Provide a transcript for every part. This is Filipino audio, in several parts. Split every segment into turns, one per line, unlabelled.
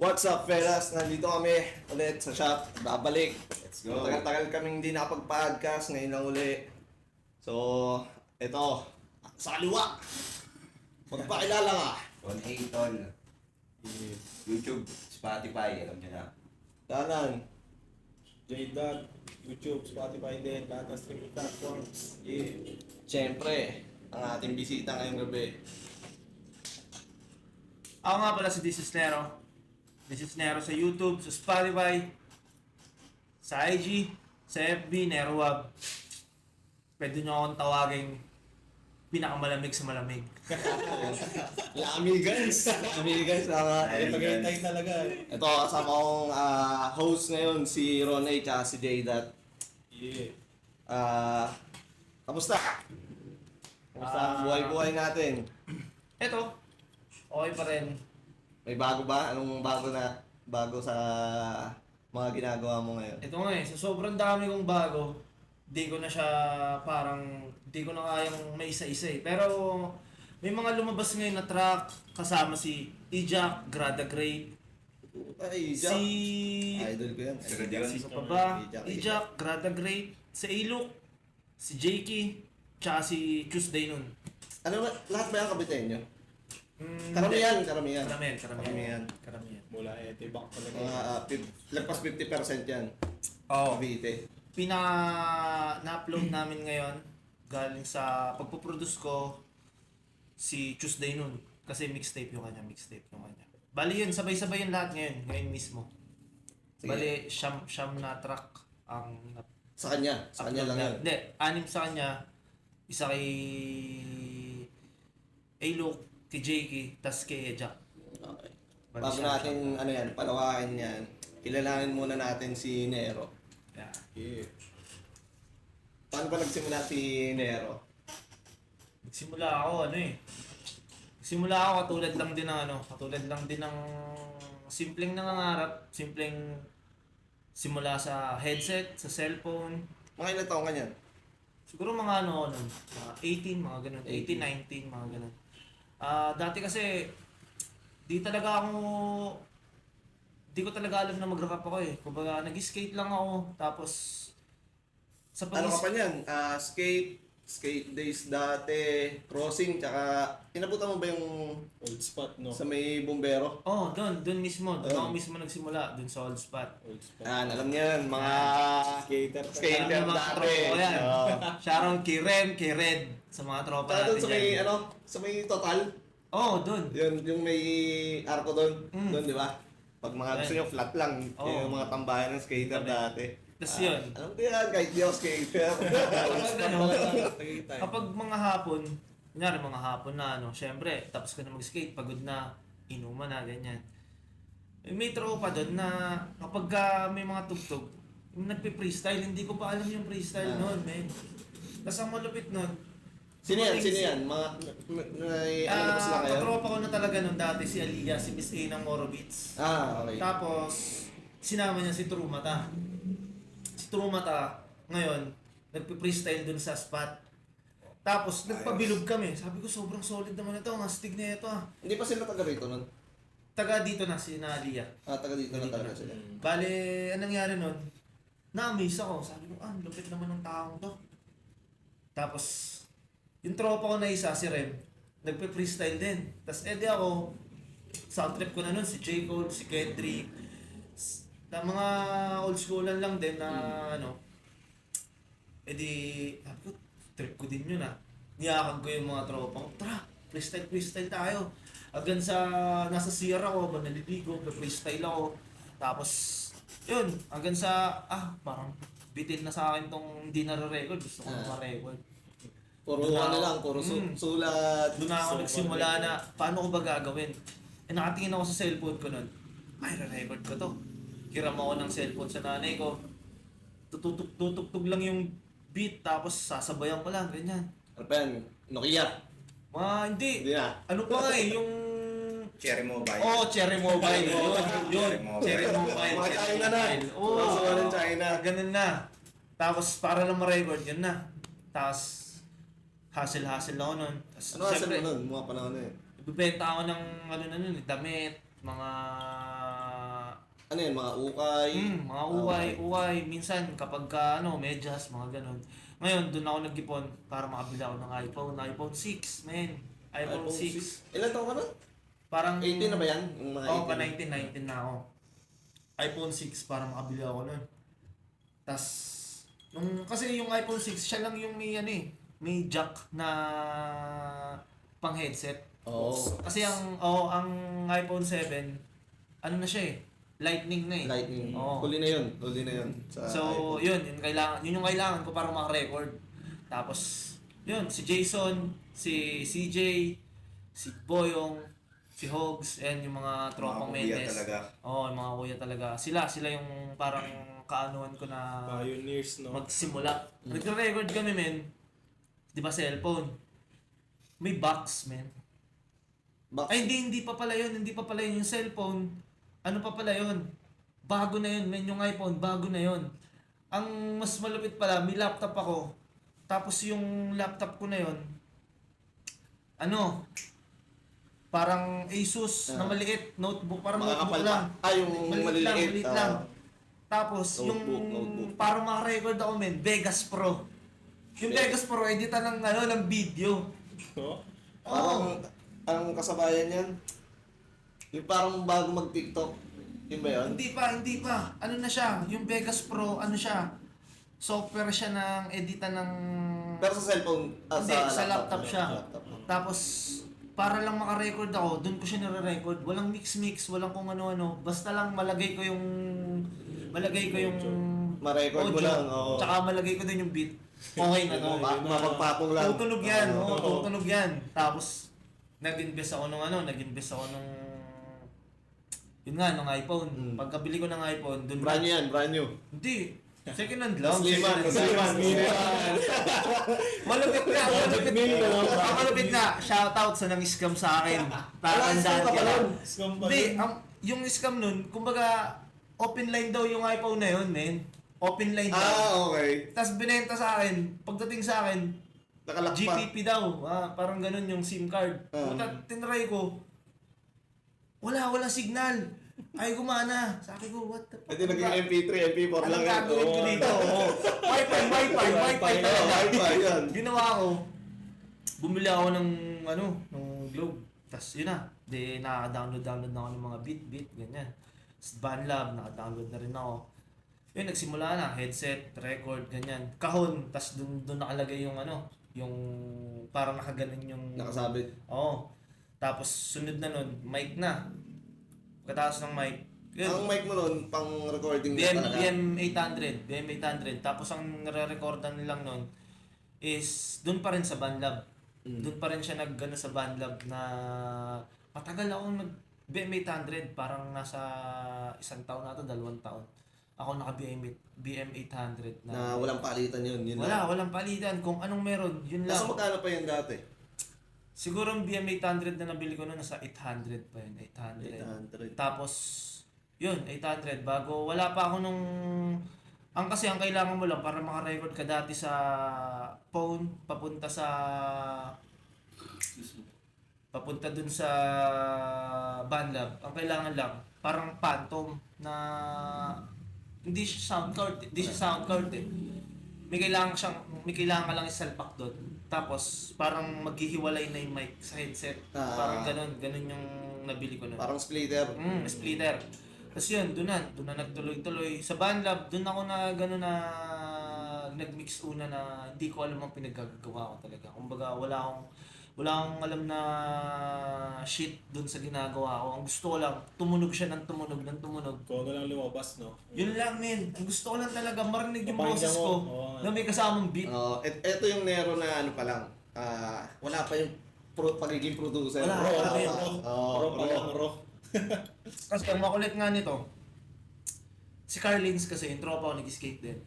What's up, fellas? Nandito kami ulit sa shop. Babalik.
Let's go.
Tagal-tagal kaming hindi nakapag-podcast. Ngayon lang uli. So, eto. Sa kaliwa. Magpakilala ka.
Ron A. Tol. YouTube, Spotify, alam niyo na.
Kanan.
JDAG, YouTube, Spotify din, lahat ng streaming platforms. Yeah.
Siyempre, ang ating bisita ngayong gabi.
Ako nga pala si This is Nero. This is Nero sa YouTube, sa Spotify, sa IG, sa FB, NeroWab. Pwede nyo akong tawaging pinakamalamig sa malamig.
Lamigans. Lamigans.
Tagaytay talaga.
Ito, kasama kong host ngayon, si Ron A. Tsaka si J-Dot.
Yeah.
Kamusta? Kamusta ang buhay-buhay natin?
Eto, okay pa rin.
May bago ba? Anong bago sa mga ginagawa mo ngayon?
Ito nga sa sobrang dami kong bago, di ko na siya di ko na kayang may isa-isa eh. Pero may mga lumabas ngayon na track kasama si Ejak, Grada Great,
Ay,
si...
Idol ko yan.
Sino yun?
Sino pa ba? Ejak, Grada Great, si Ilok, si Jakey, tsaka si Tuesday nun.
Ano ba? Lahat ba yung kabitain nyo?
Karamihan.
Karamihan.
Karamihan.
Mula Etibak talaga.
Mga lagpas 50% yan.
Oo.
Cavite.
Na-upload namin ngayon galing sa pagpuproduce ko si Tuesday nun. Kasi mixtape yung kanya. Bali yun, sabay-sabay yung lahat ngayon mismo.
Sige.
Bali, siyam na track ang
Sa kanya lang yan.
Hindi, 6 sa kanya. Isa kay Alok, kay Jakey, tas kay Jack.
Okay.
Bali,
Bago natin, palawakin yan, kilalanin muna natin si Nero.
Yeah.
Yeah.
Paano ba nagsimula si Nero?
Nagsimula ako katulad lang din ng simpleng nangangarap, simpleng simula sa headset, sa cellphone.
Mga ilang taong ka niyan?
Siguro mga mga 18, mga ganun, 18, 19, mga ganun. Dati kasi di ko talaga alam na mag-rap ako eh. Kumbaga nag-skate lang ako, tapos sa
Ano ka pa niyan? Skate days dati, crossing, tsaka inabutan mo ba yung
Old spot, no?
sa may bumbero?
doon mismo, doon
Oh.
ako mismo nagsimula, doon sa old spot.
Old spot.
Alam niyo yan, mga
Skater.
skater
Mga
dati.
tropa ko yan.
Oo.
Shoutout kay Rem, kay Red, sa mga tropa
Tsaka doon
natin
sa may,
dyan.
sa may total,
Doon.
yung may arko doon,
Mm.
doon di ba? Pag mga gusto
Ayan.
nyo, flat lang,
Oo.
yung mga tambayan ng skater
Tabi.
dati.
Tas yun.
Alam ko yan, kahit di ako skater.
Tagaytay.
Kapag mga hapon, kunyari mga hapon na syempre, tapos ka na mag-skate, pagod na, inuman na, ganyan. May tropa doon na kapag may mga tugtog, yung nagpe-freestyle, hindi ko pa alam yung freestyle noon, men. Tapos ang malupit noon,
Sino yan? Mga, may ano na ba sila ngayon?
katropa ko na talaga noon dati, si Aliyah, si Miss A ng Morovitz.
Okay.
Tapos, sinama niya si Trumata. Si Trumata, ngayon, nagpe-freestyle dun sa spot. Tapos, nagpabilog kami. Sabi ko, sobrang solid naman ito. Ang astig na ito ah.
Hindi pa sila taga rito nun?
Taga dito na si Nalia.
Taga dito na talaga sila.
Bale, anong nangyari nun? Na-amaze ako. Sabi ko, lupit naman ng taong to. Tapos, yung tropa ko na isa, si Rem, nagpe-freestyle din. Tapos, edi ako, sound trip ko na nun, si J. Cole, si Kendrick, na mga old schoolan lang din na edi, sabi ko, trip ko din yun ah. Niyakan ko yung mga tropa ko, tara, freestyle tayo. Hanggang sa, nasa CR ako, naliligo, freestyle ako. Tapos, yun, hanggang sa, parang bitin na sa akin tong hindi nare-record, gusto ko na ma-record.
Puro
Doon
ano
ako-
lang, puro
Mm.
sulat.
Doon na ako nagsimula na, paano ko ba gagawin? Nakatingin ako sa cellphone ko nun, ay, re-record ko to. Hiram ako ng cellphone sa nanay ko. Tutugtog lang yung beat, tapos sasabayan ko lang, ganyan.
Ano pa yan? Nokia.
Hindi.
Hindi na.
Ano pa nga yung...
Cherry Mobile.
Cherry Mobile. Yun. Cherry Mobile.
Mga China na.
Oo.
Mga ng China.
Ganun na. Tapos para lang ma-record, yun na. Tapos hassle-hassle ako nun. Tapos,
Ano asal mo nun? Mga panahon na eh.
Ibibenta ako ng damit, mga
ano yan, mga ukay.
Mga uway, minsan kapag medyas, mga ganun. Ngayon, doon ako nag-ipon para makabili ako ng iPhone 6, men. iPhone 6.
Ilan taon ka na?
Parang
18 na ba yan? Yung mga
Oo,
18.
19 na ako. iPhone 6 para makabili ako nun. Tas kasi yung iPhone 6, siya lang yung may jack na pang headset.
Oo.
Kasi ang iPhone 7, ano na siya Lightning na
Lightning.
Oo.
Huli na yun. Sa
So,
iPhone.
yun yung kailangan ko para maka-record. Tapos, yun, si Jason, si CJ, si Boyong, si Hogs, and yung mga tropang
Mga kuya
Mendes.
talaga.
Oo, yung mga kuya talaga. Sila yung parang kaanuhan ko na
Pioneers, no?
magsimula. Nagre-record kami, men. Di ba cellphone? May box, men.
Box.
Ay, hindi pa pala yun yung cellphone. Ano pa pala yun? Bago na yun, men. Yung iPhone, bago na yun. Ang mas malupit pala, may laptop ako. Tapos yung laptop ko na yun, parang Asus na maliit, notebook, parang
Makakapal
notebook lang.
pa. Yung maliliit.
lang. Tapos,
Notebook.
para makarecord ako, men, Vegas Pro. Yung Vegas Pro, editan ng video.
No?
Parang, ang kasabayan yan. Yung parang bago mag-TikTok. Yun ba yun?
Hindi pa. Ano na siya? Yung Vegas Pro, software siya ng editan ng...
Pero sa cellphone,
Hindi, sa laptop siya.
Laptop.
Tapos, para lang makarecord ako, doon ko siya nare-record. Walang mix-mix, walang kung ano-ano. Basta lang malagay ko yung
Ma-record mo
audio.
lang. Oo.
Tsaka malagay ko din yung beat. Okay na to.
Mapagpatong lang.
Tutunog yan. Tutunog yan. Tapos, nag-invest ako nung yun nga, nung iPhone. Pagkabili ko ng iPhone, doon
Brand new yan, brand new.
Hindi. Second hand lang.
Sliman.
Malupit na. Ang malupit na. Shoutout sa nang-scam sa akin. Tatandaan ka lang.
Scam pa
Hindi,
yun.
yung scam nun, kumbaga, open line daw yung iPhone na yun, men. Open line daw.
Okay.
Tapos binenta sa akin, pagdating sa akin,
Nakalak pa.
GPP daw. Parang ganun yung SIM card. Puta, tinry ko. Walang signal. Ay, gumana. Sabi ko, what the fuck?
Hindi naging MP3, MP4 lang
Anong
yan.
gagawin ko dito? Wi-Fi
Oo,
talaga.
Wi-Fi yan.
Ginawa ko, bumili ako ng Globe. Tapos yun na. Naka-download na ako ng mga beat, ganyan. Tapos Banlab, naka-download na rin ako. Yun, nagsimula na. Headset, record, ganyan. Kahon, tapos doon nakalagay yung yung parang nakaganon yung...
Nakasabit.
Oo. Tapos sunod na nun, mic na. Pagkatapos ng mic, yun.
Ang mic mo nun, pang recording na talaga.
BM800. Tapos ang nare-recordan nilang nun is doon pa rin sa Banlab. Doon pa rin siya sa Banlab na matagal akong BM800. Parang nasa 1 taon na ito, 2 taon. Ako naka BM800
Na walang palitan yun.
walang palitan. Kung anong meron, yun lang.
Nasa magkano pa yun dati?
Siguro ang BM800 na nabili ko noon nasa 800 pa yun, 800.
800.
Tapos yun, 800 bago wala pa ako nung ang kailangan mo lang para maka-record ka dati sa phone papunta dun sa Banlab. Ang kailangan lang parang phantom na hindi siya sound card eh. May kailangan ka lang isalpak doon. Tapos, parang maghihiwalay na yung mic sa headset. Parang ganun yung nabili ko nun.
Parang splitter.
Splitter. Tapos yun, doon na nagtuloy-tuloy. Sa Banlab, doon ako na gano'n na nag-mix una na hindi ko alam ang pinagagawa ko talaga. Kumbaga, wala akong alam na shit doon sa ginagawa ko. Ang gusto ko lang, tumunog siya ng tumunog.
Kung ano lang lumabas, no?
Yun lang, men. Ang gusto ko lang talaga, marinig yung
Papakinggan
boses
mo.
ko
Oo.
na may kasamang beat.
Ito yung Nero na ano pa lang. Wala pa yung pagiging producer.
Wala.
Raw pa lang, raw.
Kasi ang makulit nga nito, si Carlins kasi, yung tropa ko nag-skate din.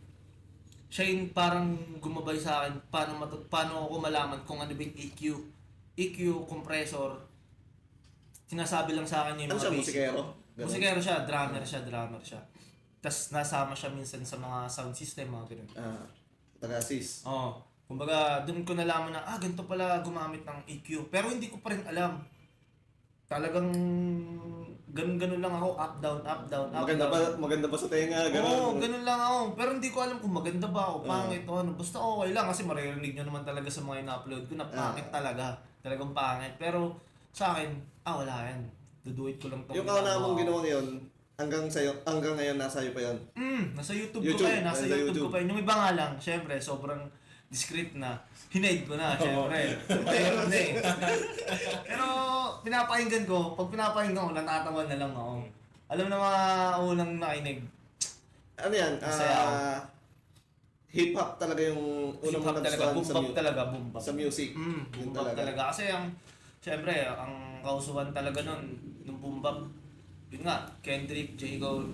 Siya yung parang gumabay sa akin paano ako malaman kung ano ba yung EQ, compressor. Sinasabi lang sa akin yung
Ano
mga
siya,
basic.
musikero? Ganun.
Musikero siya, drummer siya. Tapos nasama siya minsan sa mga sound system, mga ganun.
Taga-sis.
Oo. Kumbaga, doon ko nalaman na, ganito pala gumamit ng EQ. Pero hindi ko pa rin alam. talagang ganun-ganun lang ako, up, down, up, down, up, down.
Maganda ba sa tenga?
Oo, ganun lang ako. Pero hindi ko alam kung maganda ba o
Ah.
pangit o ano. Basta okay lang kasi maririnig nyo naman talaga sa mga ina-upload ko na pangit talaga. Talagang pangit. Pero sa akin, wala yan. Duduit ko lang to.
Yung kauna mong ginawa yun, hanggang ngayon nasa iyo pa yun.
Nasa YouTube,
YouTube,
ko pa yun. Nasa
nasa
YouTube,
YouTube.
ko pa yun. Yung iba nga lang, syempre, sobrang discreet na. Hinide ko na, syempre. Pero hindi. Pero pinapakinggan ko, pag pinapakinggan ko, natatawa na lang ako. Alam na mga unang nakinig.
Ano yan?
Masaya ako.
Hip-hop talaga yung unang
Hip-hop
mo
talaga,
nagustuhan
boom bap talaga, boom bap.
sa music.
Boom
Yun
bap talaga. Kasi syempre, ang kausuhan talaga nun, nung boom bap, yun nga, Kendrick, J. Cole.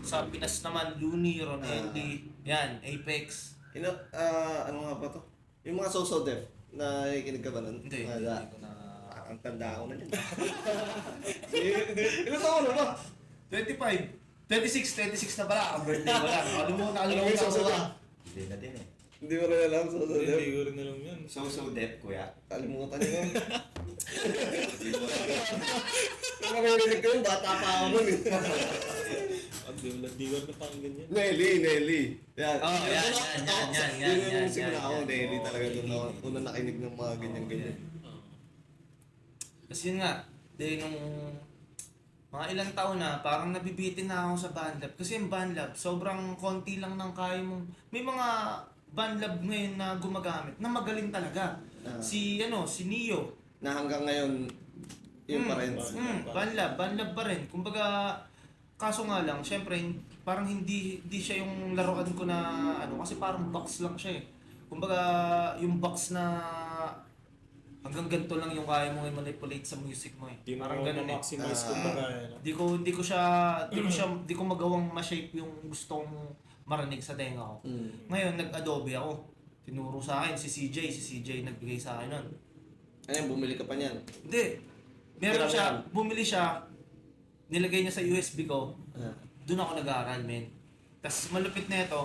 Sa Pinas naman, Looney, Ron Henley, yan, Apex.
Ano nga ba to? Yung mga So Def, nakikinig ka ba nun?
Hindi
Wala.
ko na...
Ang tanda ko na yun. Ilan taon na ba?
25. 26 na pala. Ang birthday ko lang. Nakalimutan
Ano yung So
ko.
Def?
Hindi na din eh.
Hindi mo rin alam So
Hindi
Def.
ko rin alam yun.
So dep, kuya.
Kalimutan niyo yun. Kung nakikinig ko yun, bata pa ako nun eh.
Hindi ko rin napakinggan yun.
Nelly. Yan.
Oh, yan.
Yun yung simula ako, Nelly talaga doon ako. Unang nakinig ng mga ganyan-ganyan.
Kasi yun nga, nung mga ilang taon na, parang nabibitin na ako sa bandlab. Kasi yung bandlab, sobrang konti lang ng kaya mong... May mga bandlab ngayon na gumagamit, na magaling talaga. Si Neo.
Na hanggang ngayon, yun pa rin.
Bandlab pa rin. Kumbaga, kaso nga lang, syempre, parang hindi siya yung laruan ko na kasi parang box lang siya eh. Kumbaga, yung box na hanggang ganito lang yung kaya mo i-manipulate sa music mo eh.
Hindi mo
Parang ganun eh.
maximize kung baga yan.
Di ko magawang ma-shape yung gusto kong marinig sa tenga ko. Ngayon, nag-Adobe ako. Tinuro sa akin si CJ nagbigay sa akin nun.
Ayun, bumili ka pa niyan.
Hindi. Meron
Grabe
siya,
yan.
bumili siya, nilagay niya sa USB ko,
Ah.
doon ako nag-aaral, men. Tapos malupit na ito,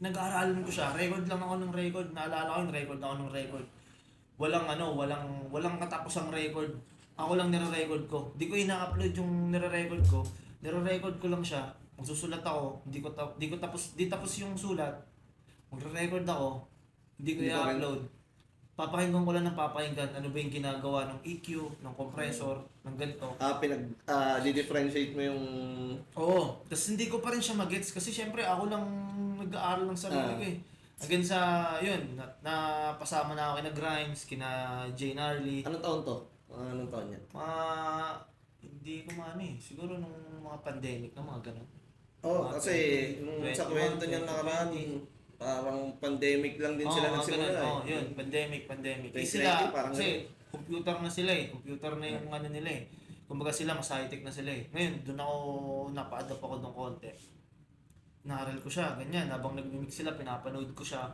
nag-aaralan ko siya, record lang ako ng record, naalala ko yung record ako ng record. Walang katapos ang record. Ako lang nire-record ko. Di ko ina-upload yung nire-record ko. Nire-record ko lang siya. Magsusulat ako, di tapos yung sulat. Magre-record ako, hindi ko
Hindi ko rin-
i-upload. Papakinggan ko lang ng papakinggan ano ba yung ginagawa ng EQ, ng compressor, ng ganito.
Di-differentiate mo yung...
Oo. Tapos hindi ko pa rin siya magets kasi syempre ako lang nag-aaral ng sarili ko eh. Hanggang sa, yun, napasama na ako kina Grimes, kina Jay Gnarly.
Anong taon to? Anong taon yan?
Hindi ko siguro nung mga pandemic na mga ganun.
Oh, kasi nung sa
21,
kwento niya
22,
nakaraan, parang pandemic lang din sila
mga
nagsimula
ganun.
eh.
Yun, pandemic. Eh
2020,
sila,
parang
kasi computer na sila eh. Computer na yung ano nila eh. Kumbaga sila, mas high-tech na sila eh. Ngayon, doon ako, napa-adapt ako ng konti. Naaral ko siya, ganyan. Habang nag-mix sila, pinapanood ko siya.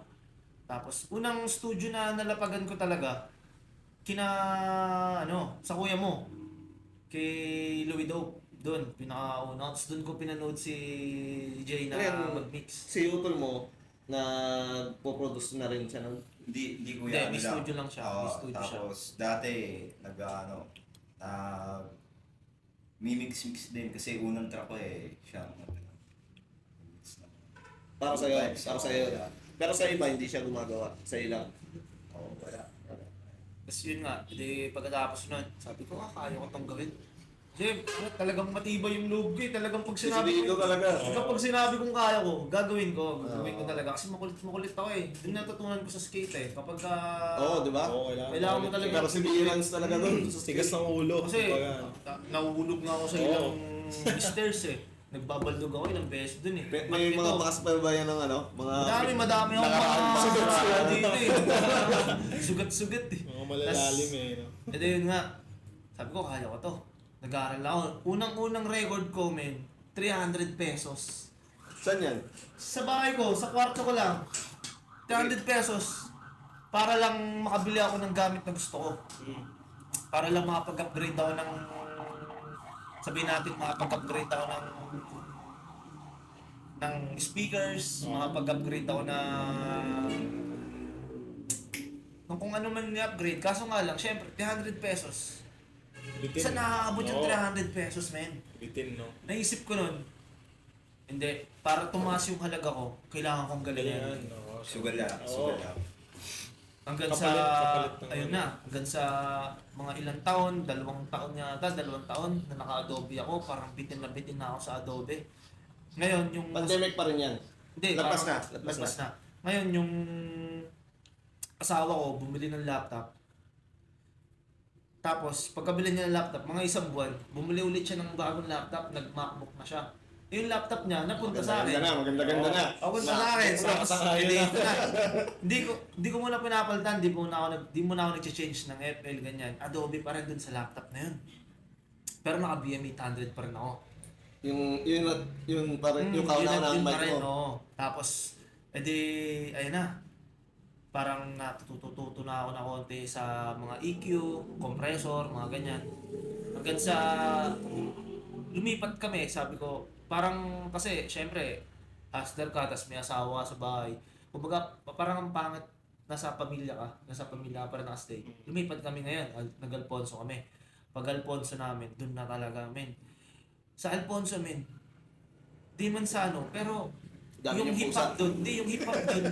Tapos, unang studio na nalapagan ko talaga, sa kuya mo. Kay Louie Dope. Doon, pinakauna. Tapos doon ko pinanood si Jay na
Ayun,
mag-mix.
Si utol mo, na poproduce na rin siya ng...
Hindi ko
Hindi,
yan.
may studio lang siya. May studio siya.
Tapos dati, mimix-mix din kasi unang track ko siya.
Para sa'yo. Pero sa iba, hindi siya gumagawa. Sa ilang.
Oo, wala.
Tapos yun nga, pagkatapos nun, sabi ko, kaya ko itong gawin. Kasi talagang matibay yung loob ko eh. Talagang pag sinabi
Sisibihin ko talaga.
Kapag sinabi kong kaya ko, gagawin ko talaga. Kasi makulit ako eh. Doon natutunan ko sa skate eh. Kapag
Oo, di ba?
Oo,
kailangan mo talaga.
Pero si Beerans talaga doon.
Tigas ng ulo.
Kasi
kumbaga.
nauulog nga ako sa ilang misters eh. Nagbabaldog ako ilang beses doon eh.
May mga bakas pa ba yan ng
Madami ako mga sugat dito eh. Sugat-sugat eh.
Mga malalalim eh. No?
Ito yun nga. Sabi ko, kaya ko to. Nag-aaral ako. Unang-unang record ko, men, 300 pesos.
Saan yan?
Sa bahay ko, sa kwarto ko lang, 300 pesos. Para lang makabili ako ng gamit na gusto ko. Para lang makapag-upgrade ako ng... Sabihin natin, makapag-upgrade ako ng speakers, makapag-upgrade ako ng kung ano man ni-upgrade. Kaso nga lang, syempre, 300 pesos.
Bitin.
Sa nakaabot yung
Oo.
300 pesos, men.
Bitin, no?
Naisip ko nun, hindi, para tumaas yung halaga ko, kailangan kong galingan.
Ganyan, no?
Sugal lang.
Oo.
Sugal lang.
Hanggang
Kapalit ng
ayun na, hanggang sa mga ilang taon, 2 taon yata, 2 taon na naka-Adobe ako, parang bitin na ako sa Adobe. Ngayon, yung...
Pandemic pa rin yan.
Hindi,
Lagpas
parang-
na, lagpas
na. Ngayon, yung asawa ko, bumili ng laptop. Tapos, pagkabili niya ng laptop, mga 1 buwan, bumili ulit siya ng bagong laptop, nag-MacBook na siya. Yung laptop niya, napunta sa akin.
Maganda na.
Papunta sa akin. Tapos,
Nakasakayan
hindi
na.
ko na. Hindi ko muna pinapalitan, di muna ako nag-change ng FL, ganyan. Adobe pa rin dun sa laptop na yun. Pero naka BM800 pa rin ako.
Yung parang yung kauna ng
yun pa
mic
rin,
mo.
oo. Tapos, edi, ayun na. Parang natututo na ako na konti sa mga EQ, compressor, mga ganyan. Hanggang sa lumipat kami, sabi ko, parang kasi, syempre, hustler ka, tas may asawa sa bahay. Kumbaga, parang ang pangit, nasa pamilya ka pa rin nakastay. Lumipat kami ngayon, nag-Alfonso kami. Pag Alfonso namin, dun na talaga, men. Sa Alfonso, men, di man sa ano, pero
Dami
yung
yung
hip-hop
pusa.
dun, yung hip-hop dun,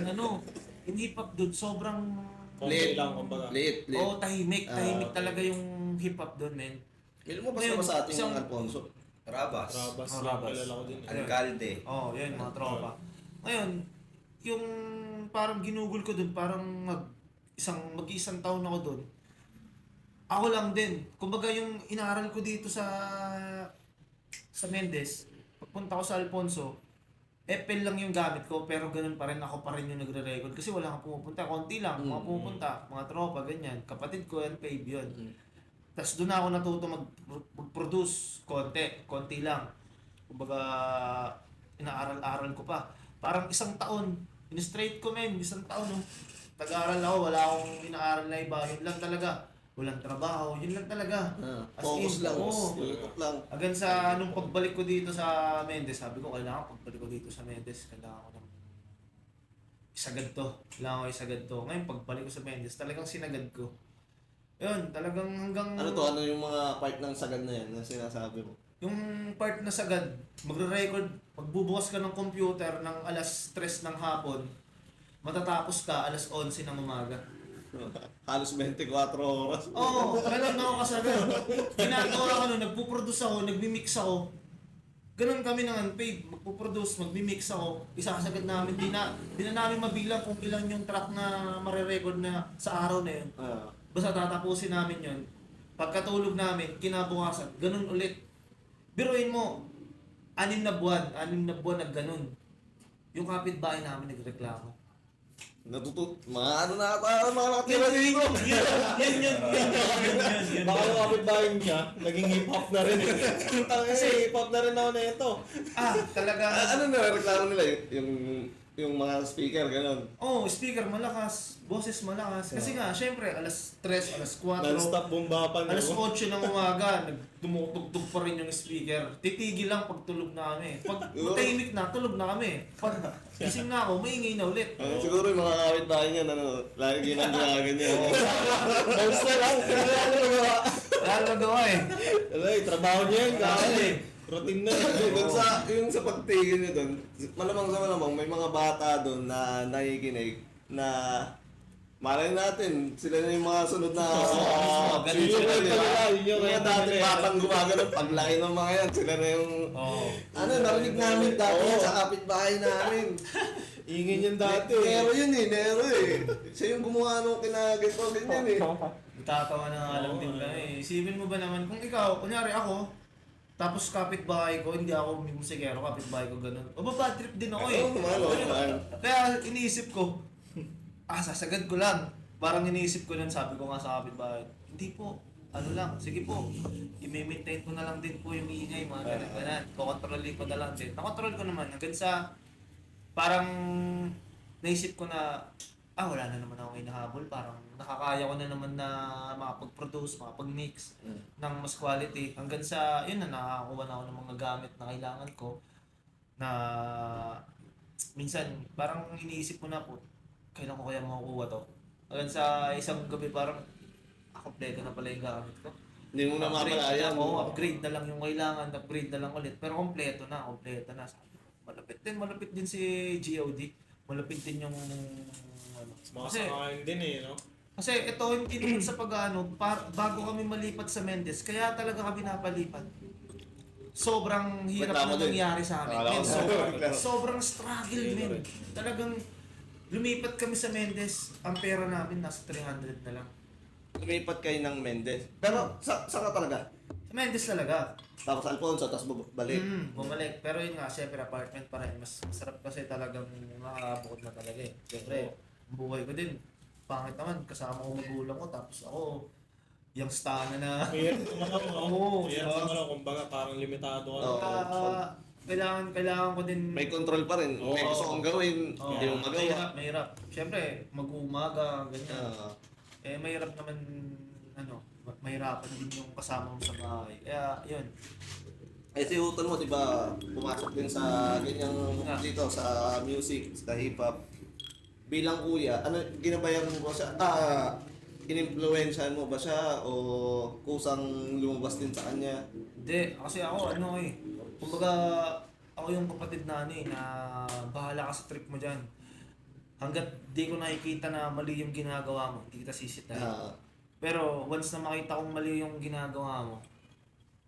yung hip-hop dun, sobrang,
Konti lang, kumbaga.
Liit.
tahimik
Ah,
talaga yung hip-hop dun, men.
May lumabas
Ngayon,
na ba sa ating
isang-
Alfonso?
Rabas.
Rabas
Oh,
lang,
Rabas.
kilala ko din.
Alcalde.
Oo, yun, mga tropa. Ngayon, yung parang ginugol ko dun, parang mag-isang taon ako dun. Ako lang din. Kumbaga yung inaaral ko dito sa Mendez, pagpunta ko sa Alfonso, FL lang yung gamit ko, pero ganun pa rin, ako pa rin yung nagre-record. Kasi wala kang pumupunta, konti lang, mga pumupunta, mga tropa, ganyan. Kapatid ko yan, Fave yun. Tapos doon ako natuto mag-produce konti lang. Kumbaga, inaaral-aral ko pa. Parang 1 taon, in-straight ko men, 1 taon. No? Tag-aaral ako, wala akong inaaral na iba. Yun lang talaga. Walang trabaho, yun lang talaga. As
Focus
in,
lang.
oo.
Focus lang.
Hanggang sa nung pagbalik ko dito sa Mendez, sabi ko, kailangan pagbalik ko dito sa Mendez, kailangan ko ng isagad to. Kailangan ko isagad to. Ngayon, pagbalik ko sa Mendez, talagang sinagad ko. Yun, talagang hanggang...
Ano to? Ano yung mga part ng sagad na yan na sinasabi mo?
Yung part na sagad, magre-record, magbubukas ka ng computer ng alas 3 ng hapon, matatapos ka alas 11 ng umaga.
Halos 24 oras.
Oo, ganun ako kasagad. Ginagawa ko nun, nagpuproduce ako, nagmi-mix ako. Ganun kami ng unpaid, magpuproduce, magmi-mix ako. Isasagad namin, di na namin mabilang kung ilan yung track na mare-record na sa araw na yun. Basta tatapusin namin yun. Pagkatulog namin, kinabukasan, ganun ulit. Biruin mo, 6 na buwan na ganun. Yung kapitbahay namin nagreklamo.
Mga ano na ata, mga nakatira dito.
Yun.
Baka yung kapitbahay niya, naging hip-hop na rin. Kasi hip-hop na rin ako na ito.
Talaga.
Ano na reklamo nila? Yung mga speaker, gano'n.
Speaker malakas, boses malakas. Kasi nga, syempre, alas 3, alas 4,
Non-stop bombapan.
alas 8 ng umaga, tumutugtog pa rin yung speaker. Titigil lang pag tulog na kami. Pag matahimik na, tulog na kami. Pag gising na ako, maingay na ulit.
Siguro yung mga kapitbahay niyan, lagi ginagawa ganyan.
Bounce na lang.
Wala na magawa eh.
Alay, trabaho niya yan. Kasi routine na.
Yung sa pagtigil niyo doon, malamang sa malamang may mga bata doon na nakikinig na malay natin, sila na yung mga sunod na
ganun
sila,
yung
di ba?
kanila, yun yung
Yung mga
kanila.
dating batang gumagano, paglaki ng mga yan, sila na yung narinig namin dati yan sa kapitbahay namin.
Ingin yan dati.
Nero yun Nero eh. Siya yung gumawa nung kinagito, ganyan eh.
Tatawa na nga lang din kami. Isipin mo ba naman, kung ikaw, kunyari ako, tapos kapitbahay ko, hindi ako musikero, kapitbahay ko ganun. O bad trip din ako eh.
Oo naman.
Kaya iniisip ko, sasagad ko lang. Parang iniisip ko nun, sabi ko nga sa kapitbahay, hindi po, ano lang, sige po, i-maintain ko na lang din po yung ingay, mga ganun. Kukontrolin ko na lang din. Nakontrol ko naman hanggang sa, parang naisip ko na, wala na naman ako hinahabol. Parang nakakaya ko na naman na makapag-produce, makapag-mix ng mas quality. Hanggang sa, yun na, nakakakuha na ako ng mga gamit na kailangan ko. Na, minsan, parang iniisip ko na po, kailan ko kaya makukuha to? Hanggang sa isang gabi parang, kompleto na pala yung gamit ko.
Hindi mo na mamalayan.
Upgrade na lang yung kailangan, upgrade na lang ulit. Pero kompleto na. Sabi ko, malapit din si GOD. Malapit din yung ano.
Mga sakain din eh, no?
Kasi ito, hindi naman sa bago kami malipat sa Mendez, kaya talaga kami napalipat. Sobrang hirap
Reklamo
na
din.
nangyari sa amin.
Akala ko
Men, sobrang struggle, men. Talagang lumipat kami sa Mendez, ang pera namin nasa 300 na lang.
Lumipat kayo ng Mendez. Pero saan ka talaga?
Sa Mendez talaga.
Tapos Alfonso, tapos balik.
Bumalik. Pero yun nga, syempre apartment pa rin. Mas masarap kasi talagang nakakabukod na talaga eh. Syempre, ang buhay ko din. Pangit naman, kasama ko magulang ko, tapos ako, yung stana na.
Mahirap naman ako, no?
Oo,
Mahirap
diba?
naman ako, kumbaga parang limitado ka.
Oo.
Kailangan ko din.
May control pa rin. May
Oo.
gusto kong gawin, hindi mo magawa.
Mahirap. Syempre, mag-uumaga, ganyan. Mahirap naman, mahirapan din yung kasama mo sa bahay. Kaya, yun.
Si Hutol mo, di ba, pumasok din sa ganyang dito, sa music, sa hip-hop. Bilang kuya, ginabayan mo ba siya? Inimfluensyahan mo ba siya o kusang lumabas din sa kanya?
Hindi, kasi ako kumbaga ako yung kapatid na na bahala ka sa trip mo dyan. Hanggat di ko nakikita na mali yung ginagawa mo, hindi kita sisitahin. Pero once na makita kong mali yung ginagawa mo,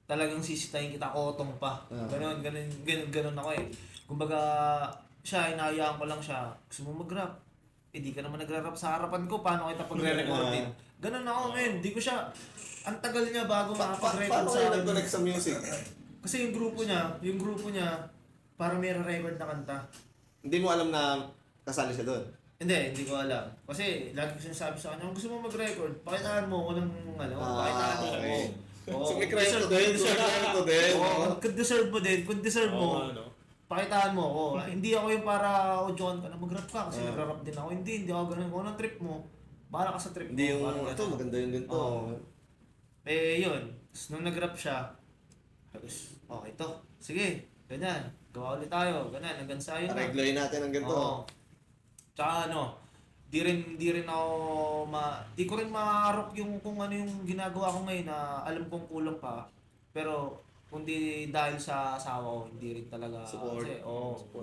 talagang sisitahin kita, kotong pa. Ganon ako eh. Kumbaga, siya, inahayaan ko lang siya. Gusto mo mag-rap? Di ka naman nagra-rap sa harapan ko, paano kita pagre-recordin? Ganon ako, men. Di ko siya, ang tagal niya bago makapag-record
Paano
sa
kayo
akin.
nag-connect sa music?
Kasi yung grupo niya, para may record na kanta.
Hindi mo alam na kasali siya doon?
Hindi ko alam. Kasi lagi ko sinasabi sa kanya, kung gusto mo mag-record, pakitaan mo ko ng pakitaan mo ko.
Okay.
Oo,
So may credit din,
kung deserve mo din, kung deserve mo,
Oo, ano?
pakitaan mo ako. Hindi ako yung para audion ka na mag-rap ka kasi nagra-rap din ako. Hindi ako ganun. Kung anong trip mo, bahala ka sa trip mo.
Hindi yung,
Parang
ito,
ganun.
maganda yung ganito.
Oo. Yun. Tapos nung nag-rap siya, tapos, ito. Sige, ganyan. Gawa ulit tayo. Ganyan, hanggang sa yun na.
Regloyin natin ang ganito.
Oo. Tsaka di ko rin ma-rock yung kung ano yung ginagawa ko ngayon na alam kong kulang pa. Pero kundi dahil sa asawa ko, hindi rin talaga.
Support.
Kasi,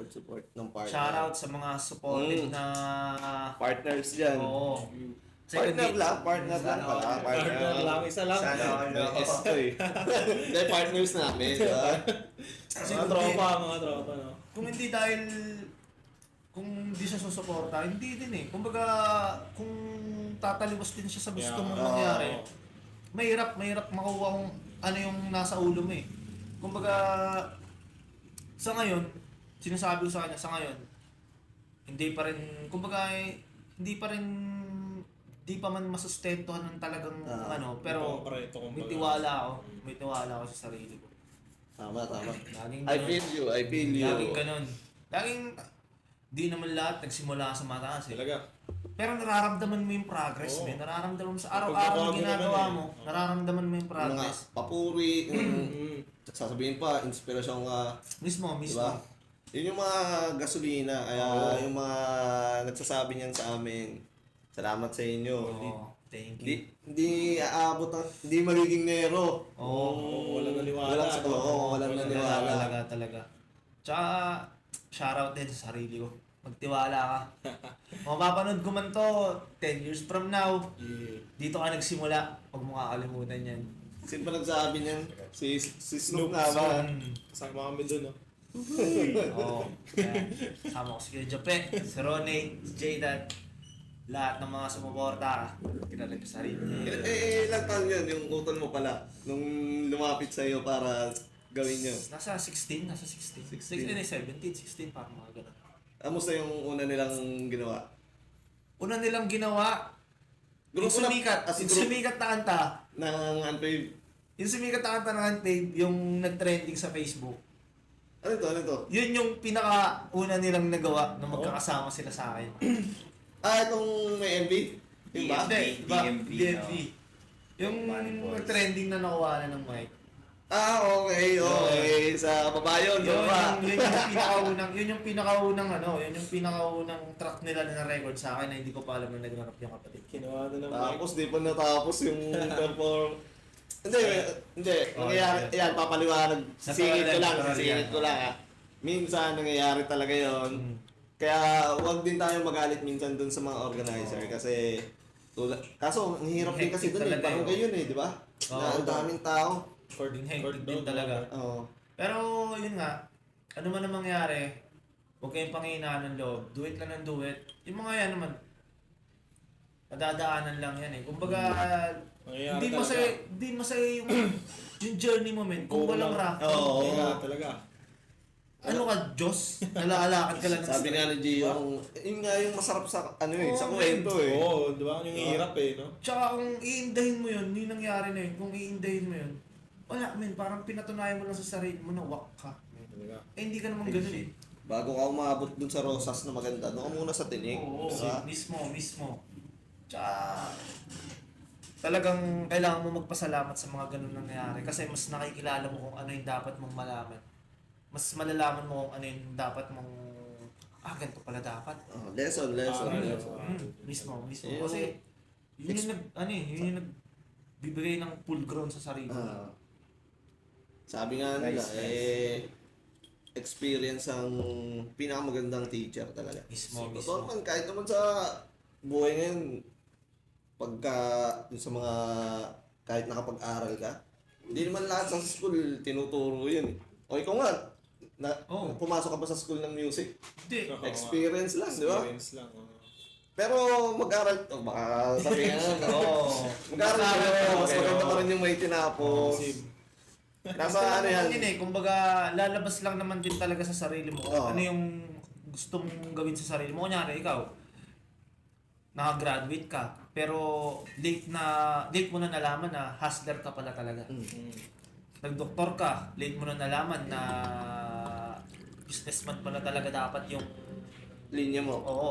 Support ng partner.
shoutout sa mga supported na
Partners dyan.
Oo. Kasi
Partner
kundi-
lang pala.
Partner lang, isa lang.
May S to eh. Dahil partners namin. Diba?
Kasi
Mga tropa, no?
Kung hindi kung hindi siya susuporta, hindi din eh. Kumbaga, kung tatalimos din siya sa gusto mong mangyari, mahirap makuha kung ano yung nasa ulo mo eh. Kumbaga, sa ngayon, sinasabi ko sa kanya, sa ngayon, hindi pa man masustentuhan ng talagang pero may tiwala ako sa sarili ko.
Tama.
Laging
I
ganun.
feel you.
Laging ganun. Di naman lahat nagsimula sa mataas eh.
Talaga.
Pero nararamdaman mo yung progress,
Oo.
men. Nararamdaman mo sa araw-araw na ginagawa mo, nararamdaman mo yung
Mga
progress.
papuri, sasabihin pa, inspirasyon ka.
Mismo.
Diba? Yun yung mga gasolina, kaya yung mga nagsasabi niyan sa amin, salamat sa inyo.
Oo. Thank you.
Hindi aabot hindi magiging nero.
Oo.
Walang naniwala.
Walang naniwala.
Talaga. Tsaka, shoutout din sa sarili ko. Magtiwala ka. Mapapanood ko man to 10 years from now. Dito ka nagsimula. Huwag mo kakalimutan yan.
Sino ba nagsabi niyan? Si Snoop nga ba?
Kasama kami dun, no?
Oo. Sama ko si Kuya Jope, si Ronnie, si Jaydan. Lahat ng mga sumuporta, kinalag ko sarili.
Ilang taon yun, yung utol mo pala, nung lumapit sa'yo para gawin nyo.
Nasa 16. 17, 16, parang mga ganun.
Kamusta yung una nilang ginawa?
Una nilang ginawa, yung
Grupo na-
sumikat,
as in
yung
group-
sumikat na kanta,
Ng Unpaved.
yung sumikat na kanta ng Unpaved, yung nag-trending sa Facebook.
Ano to?
Yun yung pinaka-una nilang nagawa na magkakasama sila sa akin.
Itong may MV? Yung ba?
Hindi, DMV. Yung nag-trending na nakuha na ng mic.
Okay. Sa babayon,
Yun
ba?
yung pinakaunang track nila na record sa akin na hindi ko pa alam na nagnanap yung kapatid.
Kinuha na ng mic.
Tapos di pa natapos yung perform. Hindi.
Oh,
Nangyayari,
yeah.
yan, papaliwanag. Sisingit ko lang,
Natural
sisingit
yan.
ko lang ha. Minsan, nangyayari talaga yon.
Mm.
Kaya, wag din tayo magalit minsan dun sa mga organizer kasi kaso, ang hirap din kasi dun eh.
Talaga
Parang
yun.
gayon eh, di ba?
Oo.
Na ang daming tao.
Hectic din talaga.
Oo.
Pero yun nga, ano man ang mangyari, huwag kayong panghinaan ng loob. Do it lang ng do it. Yung mga yan naman, madadaanan lang yan eh. Kumbaga,
Mangyayari
hindi
talaga.
masaya yung journey mo, men. Kung walang rough.
Oo.
Kaya talaga.
Ano ka, Diyos? Nalalakad ka lang ng
Sabi nga ni Gio, yun nga yung masarap sa, sa
Oo,
kwento eh.
Oo, di ba? Yung hirap eh, no?
Tsaka kung iindahin mo yun, yun nangyari na yun. Kung iindahin mo yun, wala, men. Parang pinatunayan mo lang sa sarili mo na wak ka. Men.
Talaga.
Eh, hindi ka naman ganun eh.
Bago ka umabot dun sa Rosas na maganda, doon ka muna sa tinig.
Oo,
Diba?
mismo. Tsaka, talagang kailangan mo magpasalamat sa mga ganun nangyayari kasi mas nakikilala mo kung ano yung dapat mong malaman. Mas malalaman mo kung ano yung dapat mong ganito pala dapat.
Oh, lesson.
Mismo.
Yung-
Kasi yun yung yun yung nagbibigay ng full ground sa sarili.
Ah. Sabi nga nila,
Nice.
experience ang pinakamagandang teacher talaga.
Mismo.
Totoo naman, kahit naman sa buhay ngayon, pagka yung sa mga, kahit nakapag-aral ka, hindi naman lahat sa school tinuturo yun eh. O ikaw nga, pumasok ka ba sa school ng music?
Hindi.
Oo,
Experience lang, di ba?
Experience lang. oo.
Pero mag-aral, baka sabihin nga,
Oo.
mag-aral ka
Mag-aral
mas
kayo.
maganda pa rin yung may tinapos.
Kasi,
Nasa ano yan?
Yun eh, kumbaga lalabas lang naman din talaga sa sarili mo.
Oo.
Ano yung gusto mong gawin sa sarili mo. Kunyari, ikaw, nakagraduate ka, pero late mo na nalaman na hustler ka pala talaga. Nagdoktor ka, late mo na nalaman na businessman pala talaga dapat yung
Linya mo.
oo,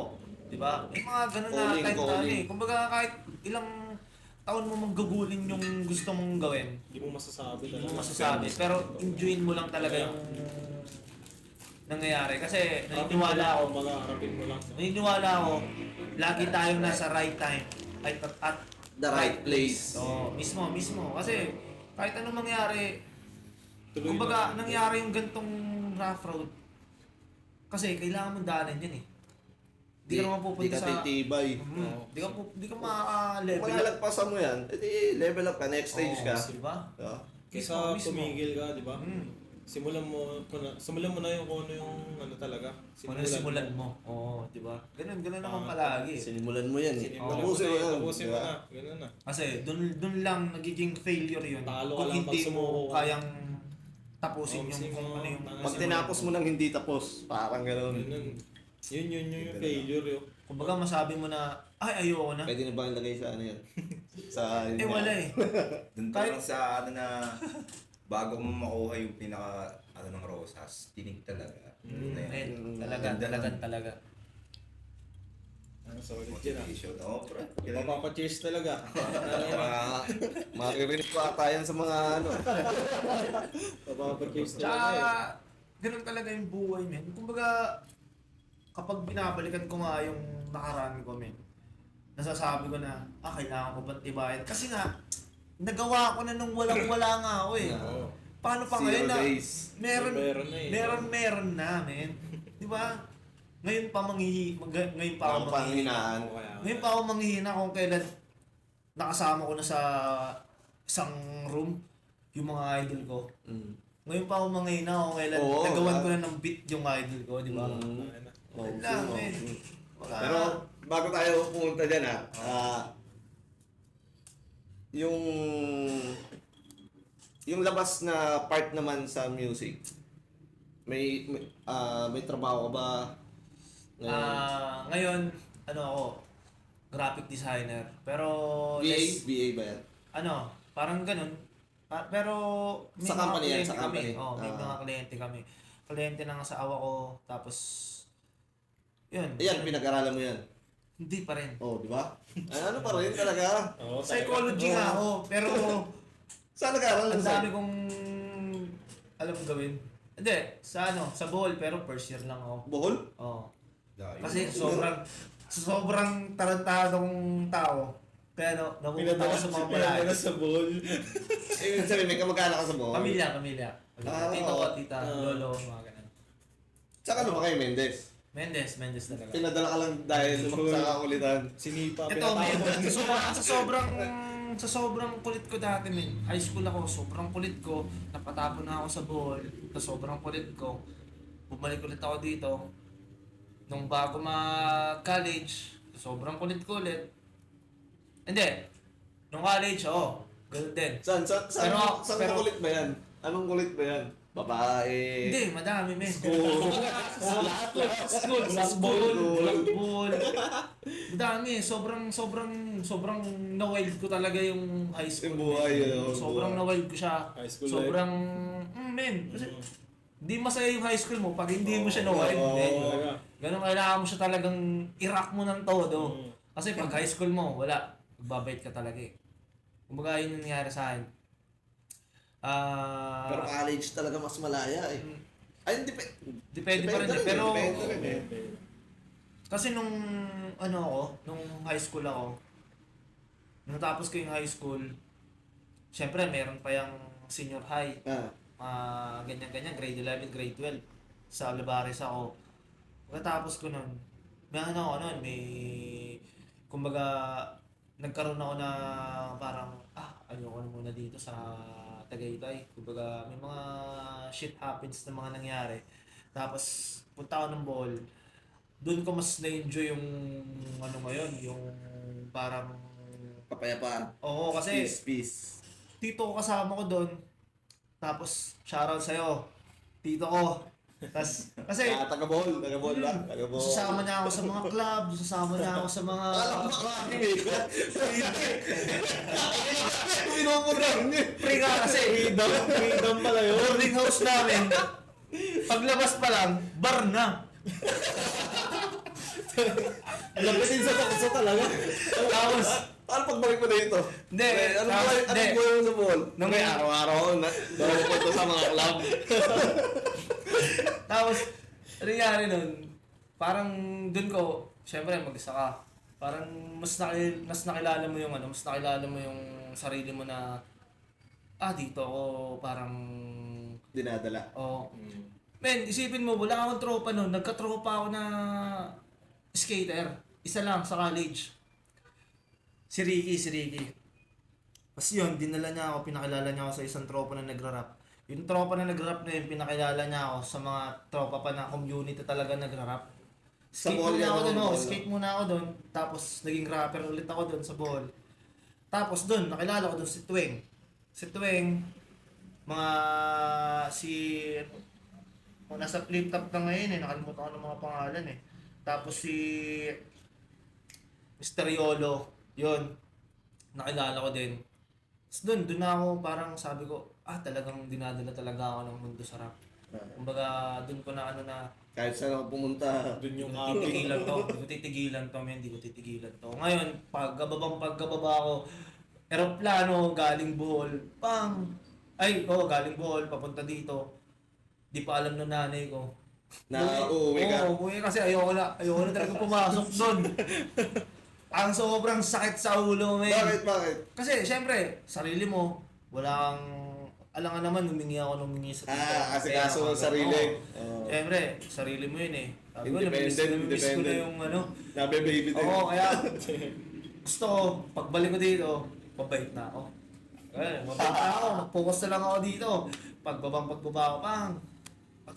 di ba? May mga ganun na
Calling,
type na ano
calling.
eh. Kumbaga kahit ilang taon mo manggagulin yung gusto mong gawin,
hindi mo masasabi
hindi
talaga.
mo masasabi, pero enjoyin mo lang talaga yung nangyayari. Kasi naniniwala ako,
Harapin mo lang.
lagi tayong nasa right time at
The right place.
Oo, mismo. Kasi kahit anong mangyari,
Tuloy
kumbaga
lang.
nangyari yung gantong rough road, kasi kailangan mong daanan yan eh. Di ka naman pupunta
Di ka
sa...
titibay.
Di ka ma-level
Kung
up.
malalagpasan mo yan, edi level up ka, next stage ka.
Diba?
Diba?
Kaysa
Mismo.
tumigil ka, di ba?
Mm.
Simulan mo na yung kung ano yung ano talaga.
Kung ano simulan mo. Oo, di ba? Ganun naman palagi.
Sinimulan mo yan eh.
Sinimulan
Tapusin mo yan.
Tapusin mo
diba?
na. Ganun na.
Kasi dun lang nagiging failure yun.
Talo ka
Kung
lang
hindi
pag
mo
sumuko ka.
kayang tapusin yung
Tapusin
kung
mo.
ano yung...
Pag tinapos mo nang hindi tapos, parang gano'n.
Ganun. Yun yung failure yun.
Kumbaga masabi mo na, ay ayoko na.
Pwede na ba ilagay sa ano yan? Sa...
Eh wala eh.
Doon pa lang sa ano na bago mo makuha yung pinaka ng Rosas, tinig talaga. Na
Eh,
yan.
talaga.
Solid yun ah.
Motivation. Oo, pre. Kailan
Mapapa-cheers talaga.
Maririnig ko ata yan sa mga ano.
Mapapa-cheers
Tsaka,
talaga
ganun talaga yung buhay, men. Kumbaga, kapag binabalikan ko nga yung nakaraan ko, men, nasasabi ko na, kailangan ko bang tibayan? Kasi nga, nagawa ko na nung walang-wala nga ako eh.
Oo.
Paano pa
0
ngayon na
days.
Meron na eh.
meron na, men. Di ba? Ngayon pa ngayon pa ako
Ang panghinaan.
Ngayon pa ako manghihina kung kailan nakasama ko na sa isang room yung mga idol ko.
Mm.
Ngayon pa ako manghihina kung kailan
Oo,
nagawan
wala.
ko na ng beat yung idol ko, di ba?
Oh,
Wala, men. Wala.
Pero bago tayo pumunta dyan yung labas na part naman sa music, may trabaho ka ba?
Ngayon, ano ako, graphic designer. Pero,
BA ba yan?
ano, parang ganun. Pero, may
Sa
mga
company yan,
kliyente
sa company.
kami. May mga kliyente kami. Kliyente ng asawa ko, tapos, yun.
Ayan, pinag-aralan mo yan.
Hindi pa rin.
Oh, di ba? Ano pa rin talaga?
Psychology nga ako, pero
Saan nag-aaral
ang
mo
dami kong alam gawin. Hindi, sa Bohol, pero first year lang ako.
Bohol?
Oo.
Layo.
Kasi sobrang tarantadong tao. Kaya napupunta ako sa mga malayo.
Pinadala sa ball.
Ibig sabihin, may kamag-anak ka sa buhay.
Pamilya. Tito ko, tita,
Ah.
lolo, mga ganun.
Tsaka ano ba kayo, Mendes?
Mendes talaga.
Pinadala ka lang dahil sa kakulitan.
Sinipa,
Ito, sa sobrang kulit ko dati, men. High school ako, sobrang kulit ko. Napatapon na ako sa ball. Sa sobrang kulit ko. Bumalik ulit ako dito. Nung bago mag-college, sobrang kulit ko ulit. Hindi. Nung college, ganun din.
Saan
Pero-
kulit ba yan? Anong kulit ba yan? Babae.
Hindi, madami, men.
Lahat.
Blackball. Madami, sobrang na-wild ko talaga yung high school.
Yung buhay,
Sobrang na-wild ko siya.
High school
Sobrang, men. Kasi, di masaya yung high school mo pag hindi mo siya na-wild.
Oo.
eh. Ganun, kailangan mo siya talagang i-rock mo ng todo.
Mm.
Kasi pag high school mo, wala. Magbabait ka talaga eh. Kumbaga yun yung nangyari sa akin.
Pero college talaga mas malaya eh. Ay, hindi
Depende pa rin eh. Pero,
Depende rin eh.
kasi nung nung high school ako, nung natapos ko yung high school, syempre meron pa yung senior high, ganyan-ganyan, grade 11, grade 12. Sa Olivares ako. Pagkatapos ko nun, may kumbaga, nagkaroon ako na parang, ayoko na muna dito sa Tagaytay. Kumbaga, may mga shit happens na mga nangyari. Tapos, punta ako ng Bohol. Doon ko mas na-enjoy yung yung parang
Kapayapaan.
oo kasi
Peace.
tito ko kasama ko doon. Tapos shoutout sa'yo. Tito ko. Kasi
Taga-ball ba? Taga-ball.
sasama niya ako sa mga club, sasama niya ako sa mga
Alam mo, Pinupurang niya.
pre nga kasi
Freedom pala yun.
boarding house namin. Paglabas pa lang, bar na.
Lapitin sa takso talaga.
Tapos
Paano pagbalik mo dito?
Hindi,
Ano
tapos,
ba
hindi.
mo sa ball?
Nung-
May araw-araw na. Dalawa po ito sa mga club.
Tapos, nangyari nun, parang dun ko, syempre mag-isa ka. Parang mas nakilala mo yung sarili mo na, dito ako parang,
Dinadala.
men, isipin mo, wala akong tropa nun, nagkatropa ako na skater. Isa lang sa college. Si Ricky. Tapos yun, dinala niya ako, pinakilala niya ako sa isang tropa na nagra-rap. Yung tropa na nagra-rap na yun, pinakilala niya ako sa mga tropa pa na community talaga nagra-rap.
Sa
Skate
ball
muna
yan,
ako doon,
ball.
skate muna ako doon. Tapos naging rapper ulit ako doon sa ball. Tapos doon, nakilala ko doon si Tweng. Si Tweng, nasa flip top na ngayon nakalimutan ko ng mga pangalan eh. Tapos si Mr. Yolo, yun, nakilala ko din. Tapos doon na ako parang sabi ko, talagang dinadala talaga ako ng mundo sa rap. Kumbaga, doon ko na
Kahit saan ako pumunta.
Doon yung
hindi ko titigilan to. Ngayon, pagkababa ko, eroplano, galing Bohol, galing Bohol, papunta dito. Di pa alam ng nanay ko.
Na uuwi ka.
Oo, uuwi kasi ayoko na talaga pumasok doon. Ang sobrang sakit sa ulo, men.
Bakit?
Kasi, syempre, sarili mo, walang, alangan naman, humingi sa tita.
Kasi
Pera,
kaso
mga
ng sarili.
ganun. Syempre, sarili mo yun eh. Sabi ko,
Independent.
namimiss ko na yung
Nabe-baby din.
Oo, kaya, gusto ko, pagbalik ko dito, mabait na ako. Mabait na ako, mag-focus na lang ako dito. Pagbaba ako,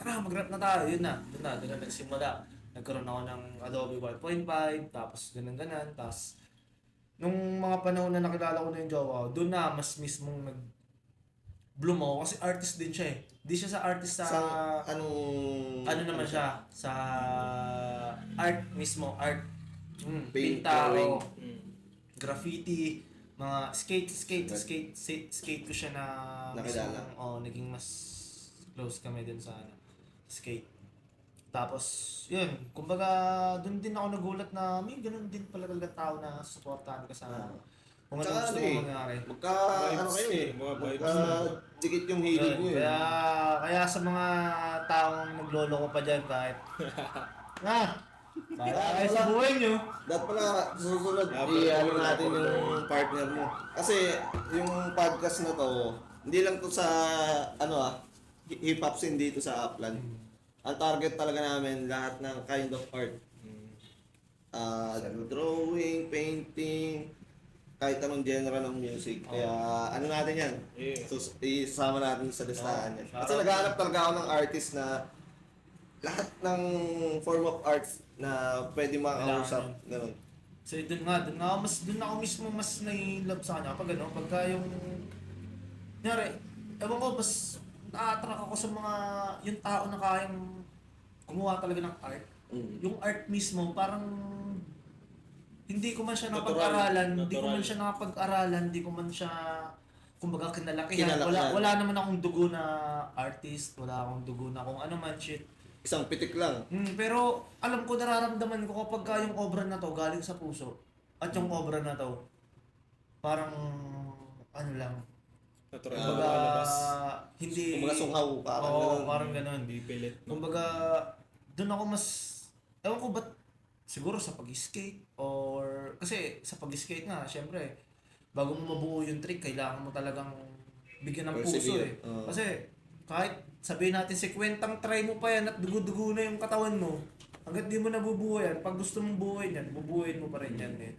tara, mag-rap na tayo, doon na nagsimula. Nagkaroon ako ng Adobe 1.5, tapos ganun-ganan, tapos nung mga panahon na nakilala ko na yung jowa ko, doon na mas mismong nag-bloom ako kasi artist din siya eh. Di siya sa artist sa
anong...
ano naman siya, sa art mismo, art.
Paint,
Pintaro,
Mm.
graffiti, mga skate ko siya na
Nakilala.
mismong, naging mas close kami din sa skate. Tapos, yun, kumbaga, doon din ako nagulat na may ganun din pala talaga tao na supportahan ka sa kung ano
Tsaka
gusto mo mangyari.
Ano kayo eh.
Mga vibes.
Dikit yung hilig
Yun,
nyo eh.
kaya sa mga taong nagloloko pa dyan kahit Para kayo sa buhay nyo.
Dapat pala susunod, i-ano natin yung partner mo. Kasi yung podcast na to, hindi lang to sa hip-hop scene dito sa Upland. Ang target talaga namin, lahat ng kind of art. Drawing, painting, kahit anong genre ng music. Kaya ano natin yan?
Yeah.
Isama natin sa listahan yan. Kasi naghahanap talaga ako ng artist na lahat ng form of arts na pwede makausap. Ganun.
So doon ako mismo mas nai-love sa kanya pag ano, pagka yung kunyari, ewan ko, mas na-attract ako sa mga yung tao na kayang gumawa talaga ng art. Yung art mismo parang hindi ko man siya napag-aralan, hindi ko man siya nakapag-aralan, hindi ko man siya kumbaga kinalakihan. Wala naman akong dugo na artist, wala akong dugo na kung ano man shit.
Isang pitik lang.
Pero alam ko, nararamdaman ko kapag yung obra na to galing sa puso at yung obra na to parang ano lang,
Natural
kumbaga
lumabas.
hindi
Kumbaga sunghaw, parang
oo,
ganun.
parang ganun.
Hindi pilit.
Kumbaga doon ako mas ewan ko ba't siguro sa pag-skate or kasi sa pag-skate nga syempre bago mo mabuo yung trick kailangan mo talagang bigyan ng puso
Persevere.
Kasi kahit sabihin natin si kwentang try mo pa yan at dugo-dugo na yung katawan mo, hanggat di mo nabubuo yan, pag gusto mong buuin yan, bubuuin mo pa rin yan eh.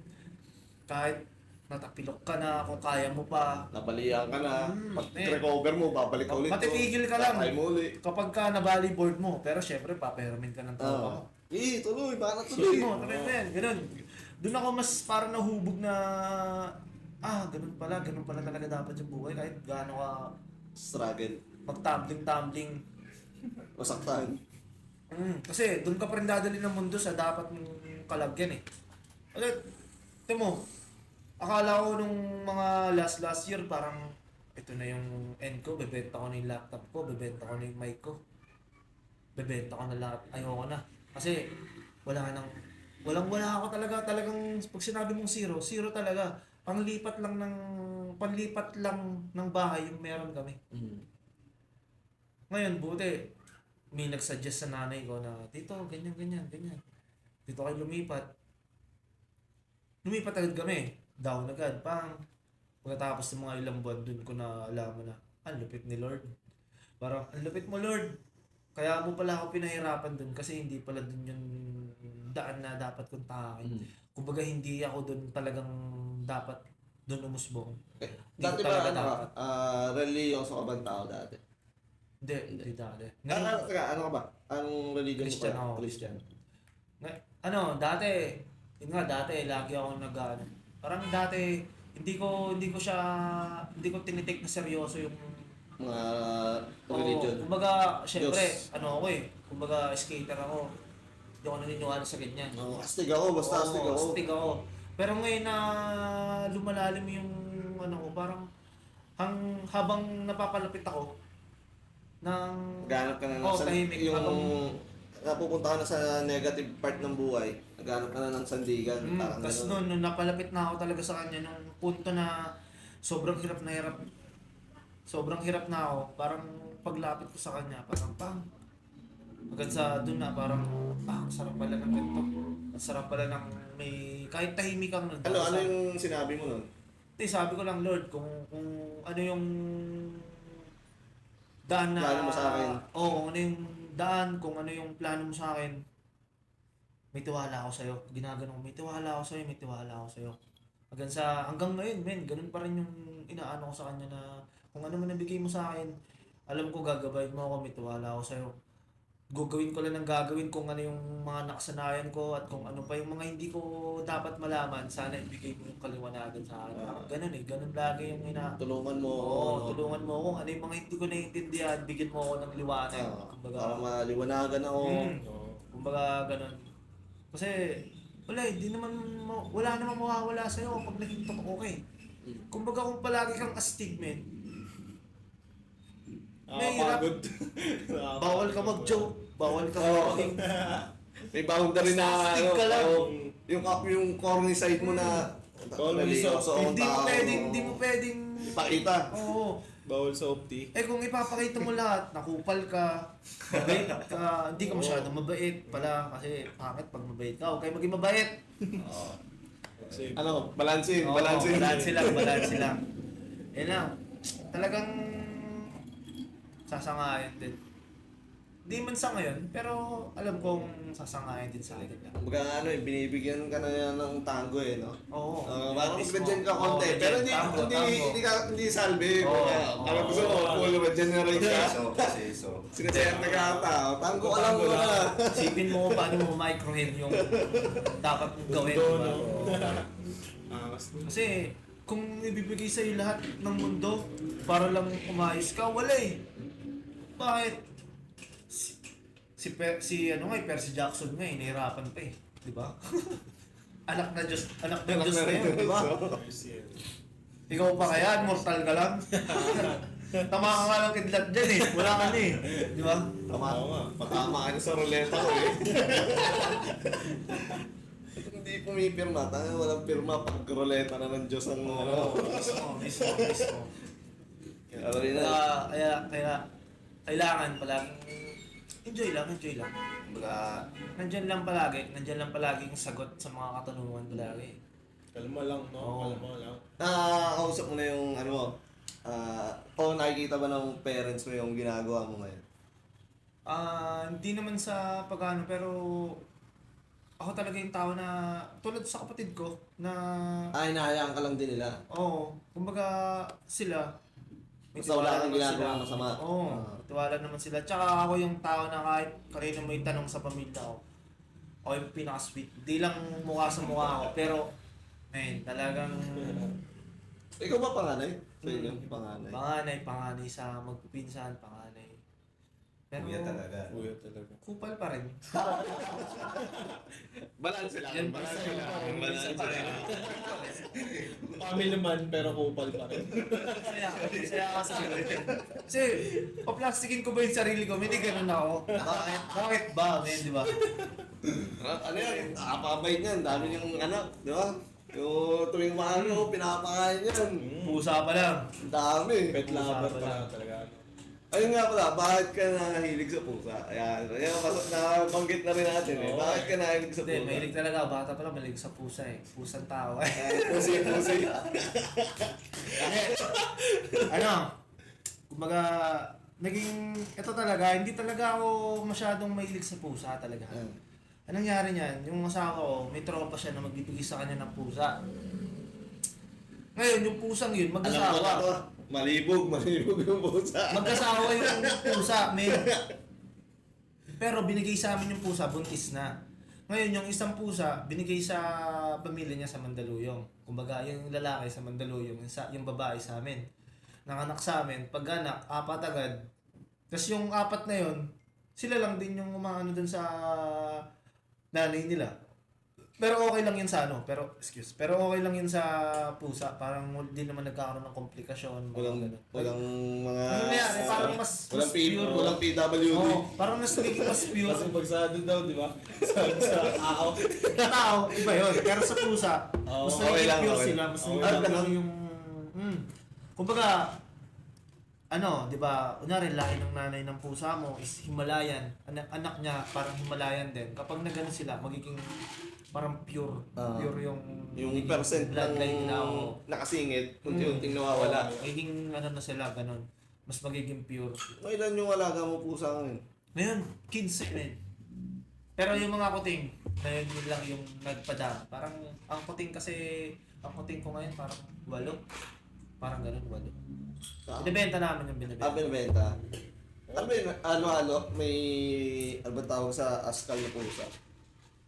Kahit natapilok ka na, kung kaya mo pa,
Nabalian ka na, pag
eh.
recover mo, babalik ka ulit.
Matitigil ka lang.
Tatry mo ulit.
kapag ka na-volleyboard mo, pero syempre papahiramin ka ng tropa mo.
Tuloy, baka
Tuloy
tuloy.
mo, tuloy mo yan, ganun. Doon ako mas parang nahubog na, ganun pala talaga dapat yung buhay kahit gaano ka
Struggle.
magtumbling-tumbling.
Masaktan.
Kasi doon ka pa rin dadali ng mundo sa dapat mong kalagyan eh. Ulit, mo, akala ko nung mga last year parang ito na yung end ko, bebenta ko na yung laptop ko, bebenta ko na yung mic ko. Bebenta ko na lahat, ayoko na. Kasi wala ako talagang pag sinabi mong zero talaga. Panlipat lang ng bahay yung meron kami. Ngayon, buti, may nagsuggest sa nanay ko na, dito, ganyan. Dito kayo lumipat. Lumipat agad kami. Down agad. Pagkatapos ng mga ilang buwan, dun ko na alam na, ang lupit ni Lord. Parang, ang lupit mo Lord. Kaya mo pala ako pinahirapan dun kasi hindi pala dun yung daan na dapat kong takin. Kumbaga, hindi ako dun talagang dapat dun umusbong.
Dati
ko talaga
ba, religyoso ka bang tao dati?
Hindi dati.
Ano ka ba? Anong religion mo
Christian
pa?
ako.
Christian.
Dati, lagi ako parang dati, hindi ko tinitake na seryoso yung
Mga religion.
kumbaga, syempre,
Diyos.
kumbaga skater ako. Hindi ako naniniwala sa ganyan.
Astig ako, basta astig ako.
Astig ako. Pero ngayon na lumalalim yung parang habang napapalapit ako ng
Naghanap ka na
Oo, tahimik.
napupunta ka na sa negative part ng buhay, naghanap ka na ng sandigan. Parang
Tapos
ganun.
nung napalapit na ako talaga sa kanya nung punto na sobrang hirap na ako, parang paglapit ko sa kanya, parang agad sa doon na parang sarap pala ng ganito. Ang sarap pala ng may kahit tahimik kang nun.
Ano yung sinabi mo nun?
Sabi ko lang, Lord, kung ano yung daan na
Plano mo sa akin.
Oo, kung ano yung daan, kung ano yung plano mo sa akin. May tiwala ako sa'yo. Ginagano ko, may tiwala ako sa'yo. Hanggang ngayon, men, ganun pa rin yung inaano ko sa kanya na kung ano man nabigay mo sa akin, alam ko gagabayin mo ako, may tiwala ako sa'yo. Gagawin ko lang ng gagawin kung ano yung mga nakasanayan ko at kung ano pa yung mga hindi ko dapat malaman, sana ibigay mo yung kaliwanagan sa akin. Ganun lagi yung
Tulungan mo.
tulungan mo ako kung ano yung mga hindi ko naiintindihan, bigyan mo ako ng liwanag.
Para maliwanagan ako.
Kumbaga ganun. Kasi wala namang mawawala sa'yo pag naging totoo ka eh. Kumbaga kung palagi kang astig, men,
Nakakapagod.
bawal ka mag-joke, bawal ka
Oo.
maging
May boundary na
Astig ka lang.
yung corny side mo na
Corny
religyoso akong
hindi mo
tao.
pwedeng
Ipakita.
Oo.
Bawal sa opti.
Eh kung ipapakita mo lahat, nakupal ka, mabait ka, hindi ka masyadong mabait pala kasi pangit pag mabait ka, huwag kayo maging mabait.
Oo.
Kasi,
Ano, balansin,
Oo,
balansin.
balance lang. Yan lang. Talagang sasangayan din. Di man sa ngayon, pero alam kong sasangayan din sa akin.
Kumbaga ano binibigyan ka na yan ng tango no?
Oo.
Parang
Mismo.
magandyan ka konti.
Oo,
Pero hindi,
tango,
hindi,
tango.
hindi salve.
Oo,
Parang gusto mo, full regenerate ka.
So.
Sinasayang na ka tango ka lang
Tango
muna.
Isipin mo kung paano mo microhand yung dapat mong gawin.
Mundo,
Diba?
no?
Oo. Kasi kung ibibigay sa'yo lahat ng mundo para lang umayos ka, wala eh. Bakit? Si Percy Jackson nga, inihirapan pa eh. Di ba? anak ng Diyos na yun, di ba? Ikaw pa kaya, mortal ka lang. Tama ka nga lang kidlat dyan eh. Wala ka na eh. Di ba?
Oo nga.
Matama ka na sa ruleta ko eh. Hindi pumipirma. Tanga walang pirma pag ruleta na ng Diyos ang ano.
Mismo.
Ano rin
Kaya, kailangan palaging enjoy lang. Kumbaga, nandyan lang palagi yung sagot sa mga katanungan palagi.
Kalma lang, no?
Oo.
Kalma lang.
Kausap mo na yung ano mo. O nakikita ba ng parents mo yung ginagawa mo ngayon?
Hindi naman sa pag-ano, pero ako talaga yung tao na tulad sa kapatid ko na
Hinahayaan ka lang din nila.
kumbaga sila may
Basta wala kang
naman
ginagawa
sila.
masama.
Tiwala naman sila. Tsaka ako yung tao na kahit kanina may tanong sa pamilya ko, ako yung pinaka-sweet. Di lang mukha sa mukha ko, pero talagang
Ikaw ba panganay? Sa inyo, panganay.
panganay sa magpipinsan, panganay. Pero
Kuya talaga.
Kuya talaga.
kupal pa rin.
Balance lang.
Yan,
Balance lang.
balance pa rin.
Family man, pero kupal pa rin.
Saya ka sa akin. Kasi, paplastikin ko ba yung sarili ko? Hindi ganun ako. Bakit ba? Di ba?
Ano yan? Nakapabay niyan. Dami niyang anak. Di ba? Yung tuwing maano, pinapakain yan.
Pusa pa lang.
Ang dami.
Pet lover pala talaga.
Ayun nga pala, bakit ka nahilig sa pusa? Ayan, nabanggit na rin natin eh.
Oo.
Bakit ka nahilig sa
Hindi,
pusa?
mahilig talaga ako. Bata pa lang, mahilig sa pusa eh. Pusang tao eh.
Pusi.
Kumbaga, ito talaga, hindi talaga ako masyadong mahilig sa pusa talaga. Anong nangyari niyan? Yung asawa ko, may tropa siya na magbibigay sa kanya ng pusa. Ngayon, yung pusang yun,
Alam ko na to.
mag-asawa.
Malibog yung pusa.
Mag-asawa yung pusa, men. Pero binigay sa amin yung pusa, buntis na. Ngayon, yung isang pusa, binigay sa pamilya niya sa Mandaluyong. Kumbaga, yung lalaki sa Mandaluyong, yung babae sa amin. Nanganak sa amin, pag-anak, 4 agad. Tapos yung 4 na yun, sila lang din yung umaano dun sa nanay nila. Pero okay lang yun sa pero okay lang yun sa pusa. Parang hindi naman nagkakaroon ng komplikasyon.
Walang mga...
Ano na yan? Parang mas pure.
Walang PWD.
Parang mas nagiging mas pure.
Kasi pag sa ano daw, di ba? Sa tao.
Tao, iba yun. Pero sa pusa, mas
okay
nagiging
lang,
pure
okay.
sila. Mas
Okay
nagiging
lang.
pure yung... Kumbaga, di ba, kunyari, lahi ng nanay ng pusa mo is Himalayan. Anak niya, parang Himalayan din. Kapag nagano sila, magiging parang pure. Pure yung
percent ng
bloodline nila.
nakasingit, unti-unting nawawala.
Magiging na sila, ganun. Mas magiging pure.
Ilan yung alaga mo pusa ngayon?
Ngayon, 15 men. Pero yung mga kuting, ngayon yun lang yung nagpadam. Parang, ang kuting ko ngayon parang 8. Parang ganun, 8. Binibenta namin yung binibenta.
Binibenta. Ano ba yun? May... Ano ba tawag sa askal na pusa?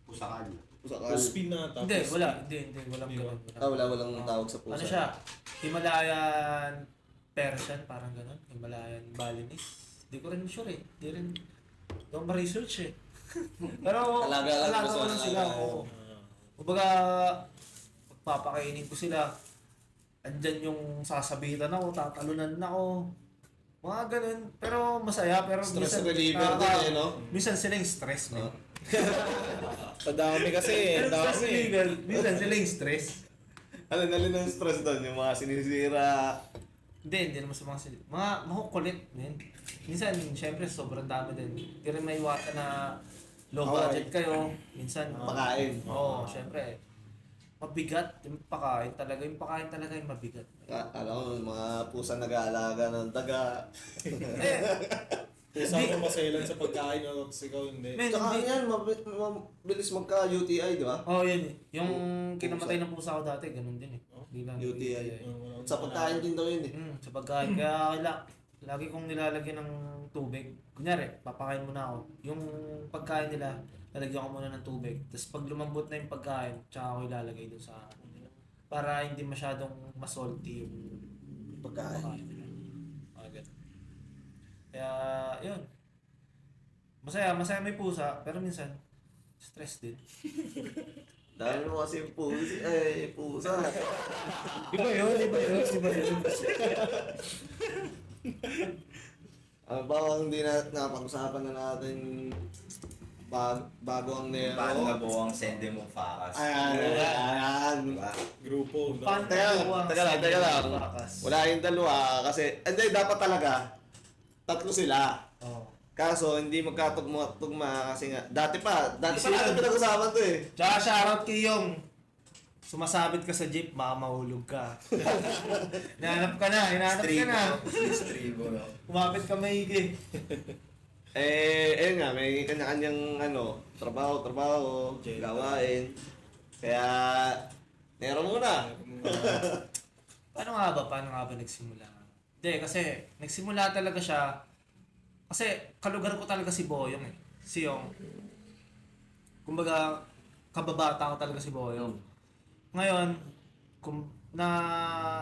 Pusakal.
Puspin na.
Hindi, wala. Hindi, walang ganun.
Walang tawag sa pusa.
Ano siya? Himalayan Persian, parang ganun. Himalayan Balinese. Hindi ko rin sure eh. Hindi rin. Doon ma-research eh. Pero,
Alaga lang,
ko
gusto
lang sila.
alaga.
Oo. Kumbaga, pagpapakainin ko sila, andyan yung sasabitan ako, tatalunan na ako. Mga ganun. Pero masaya. Pero
Stress
minsan,
reliever din eh, no?
Minsan sila yung stress, man.
Padami kasi.
Pero stress
Dami.
reliever, minsan sila yung stress.
Alin ng stress doon, yung mga sinisira,
Hindi naman sa mga makukulit. Men. Minsan, syempre, sobrang dami din. Hindi rin may iwasan na low budget kayo. Minsan,
Pakain.
Oo, syempre. Mabigat. Yung pakain talaga. Yung pakain talaga yung mabigat.
Alam mo, mga pusa nag-aalaga ng daga.
Pusa ko maselan sa pagkain o ikaw hindi.
Men,
Tsaka
hindi.
yan, mabilis magka-UTI, di ba?
Oh, yun eh. Yung kinamatay ng pusa ko dati, ganun din eh. Hindi lang
UTI.
Yung-
Sa pagkain din daw yun eh.
Sa pagkain. Kaya lagi kong nilalagyan ng tubig. Kunyari, papakain muna ako. Yung pagkain nila, lalagyan ko muna ng tubig. Tapos pag lumambot na yung pagkain, tsaka ako ilalagay dun sa para hindi masyadong masalty yung pagkain nila. Ganun. Kaya, yun. Masaya may pusa, pero minsan, stress din.
Dahil mo kasi pusa.
Iba yun.
Baka hindi na napag-usapan na natin bago ang Nero.
Paano nabuo ang Sende mo Fakas?
Ayan.
Diba?
Grupo. No?
Teka lang. Wala yung dalawa kasi, hindi, dapat talaga, tatlo sila.
Oh.
Kaso, hindi magkatugma kasi nga, dati pa natin pinag-usapan to eh.
Tsaka shoutout kay yung sumasabit ka sa jeep, mamahulog ka. Hinahanap ka na.
Stribo, no?
Kumapit ka maigi.
Ayun nga, may kanya-kanyang trabaho, gawain. Kaya, Nero muna.
Paano nga ba nagsimula? Hindi, kasi nagsimula talaga siya. Kasi kalugar ko talaga si Boyong eh. Si Yong. Kumbaga, kababata ko talaga si Boyong. Ngayon,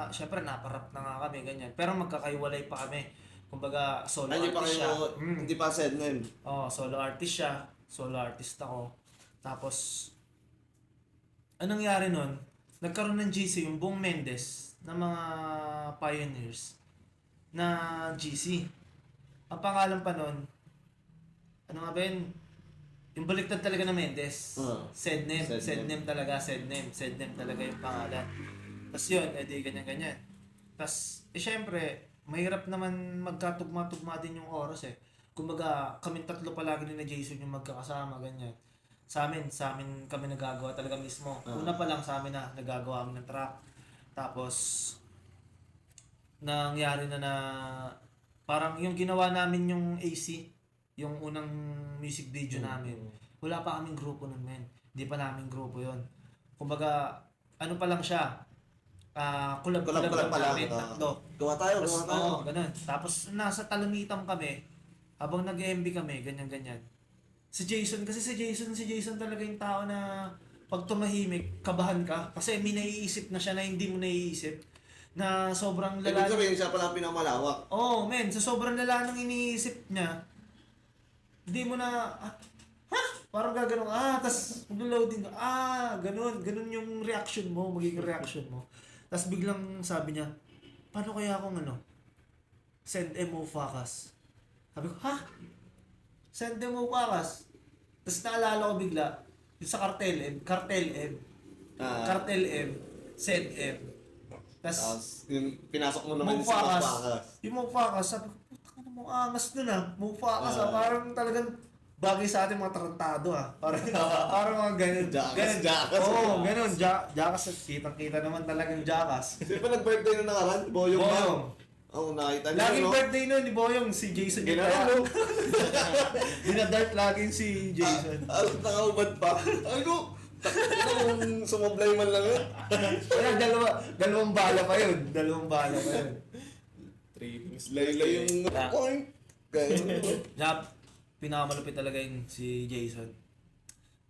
syempre naparap na nga kami, ganyan. Pero magkakaiwalay pa kami. Kumbaga, solo
Hindi pa
artist siya.
kayo, hindi pa said name.
Solo artist siya. Solo artist ako. Tapos, anong nangyari nun? Nagkaroon ng GC, yung buong Mendes, ng mga pioneers na GC. Ang pangalan pa nun, ano nga ba yun? Yung baliktad talaga ng Mendes. Sednem talaga yung pangalan. Tapos yun, edi ganyan-ganyan. Tapos, syempre, mahirap naman magkatugma-tugma din yung oras eh. Kumbaga, kami tatlo palagi ni na Jason yung magkakasama, ganyan. Sa amin kami nagagawa talaga mismo. Una pa lang sa amin na nagagawa kami ng track. Tapos, nangyari na parang yung ginawa namin yung AC, yung unang music video namin. Wala pa kaming grupo nun, men. Hindi pa namin grupo yon. Kumbaga, ano pa lang siya, collab
Collab
lang
pa lang.
namin, tatlo.
Gawa tayo.
Oo, ganun. Tapos nasa Talamitam kami, habang nag-MB kami, ganyan-ganyan. Si Jason talaga yung tao na pag tumahimik, kabahan ka. Kasi may naiisip na siya na hindi mo naiisip. Na sobrang
Ibig
lala.
sabihin siya pala pinamalawak.
Oh, men, sa sobrang lala ng iniisip niya, hindi mo na, parang gaganong, tas mag-loading ka, ganun yung reaction mo, magiging reaction mo. Tapos biglang sabi niya, paano kaya akong send mo Fakas? Sabi ko, send mo Fakas? Tapos naalala ko bigla, yung sa Cartel M, send M.
Tapos, yung pinasok mo naman sa Fakas.
Yung Fakas, sabi ko, puta ka na mo angas nun Fakas parang talagang bagay sa ating mga tarantado Parang mga ganun.
Jackass.
Oo, ganun. Jackass. Kitang-kita naman talagang Jackass.
Sino pa nag-birthday na nakaraan? Boyong ba? Oo, nakita niyo.
Laging birthday nun ni Boyong, si Jason yung
Ginano.
Dinadart laging si Jason.
Nakaubad pa. Ay ko, kung sumablay man lang yun.
Kaya dalawang bala pa yun.
Trippings.
Laylay yung point. Kaya
Pinakamalupit talaga yun si Jason.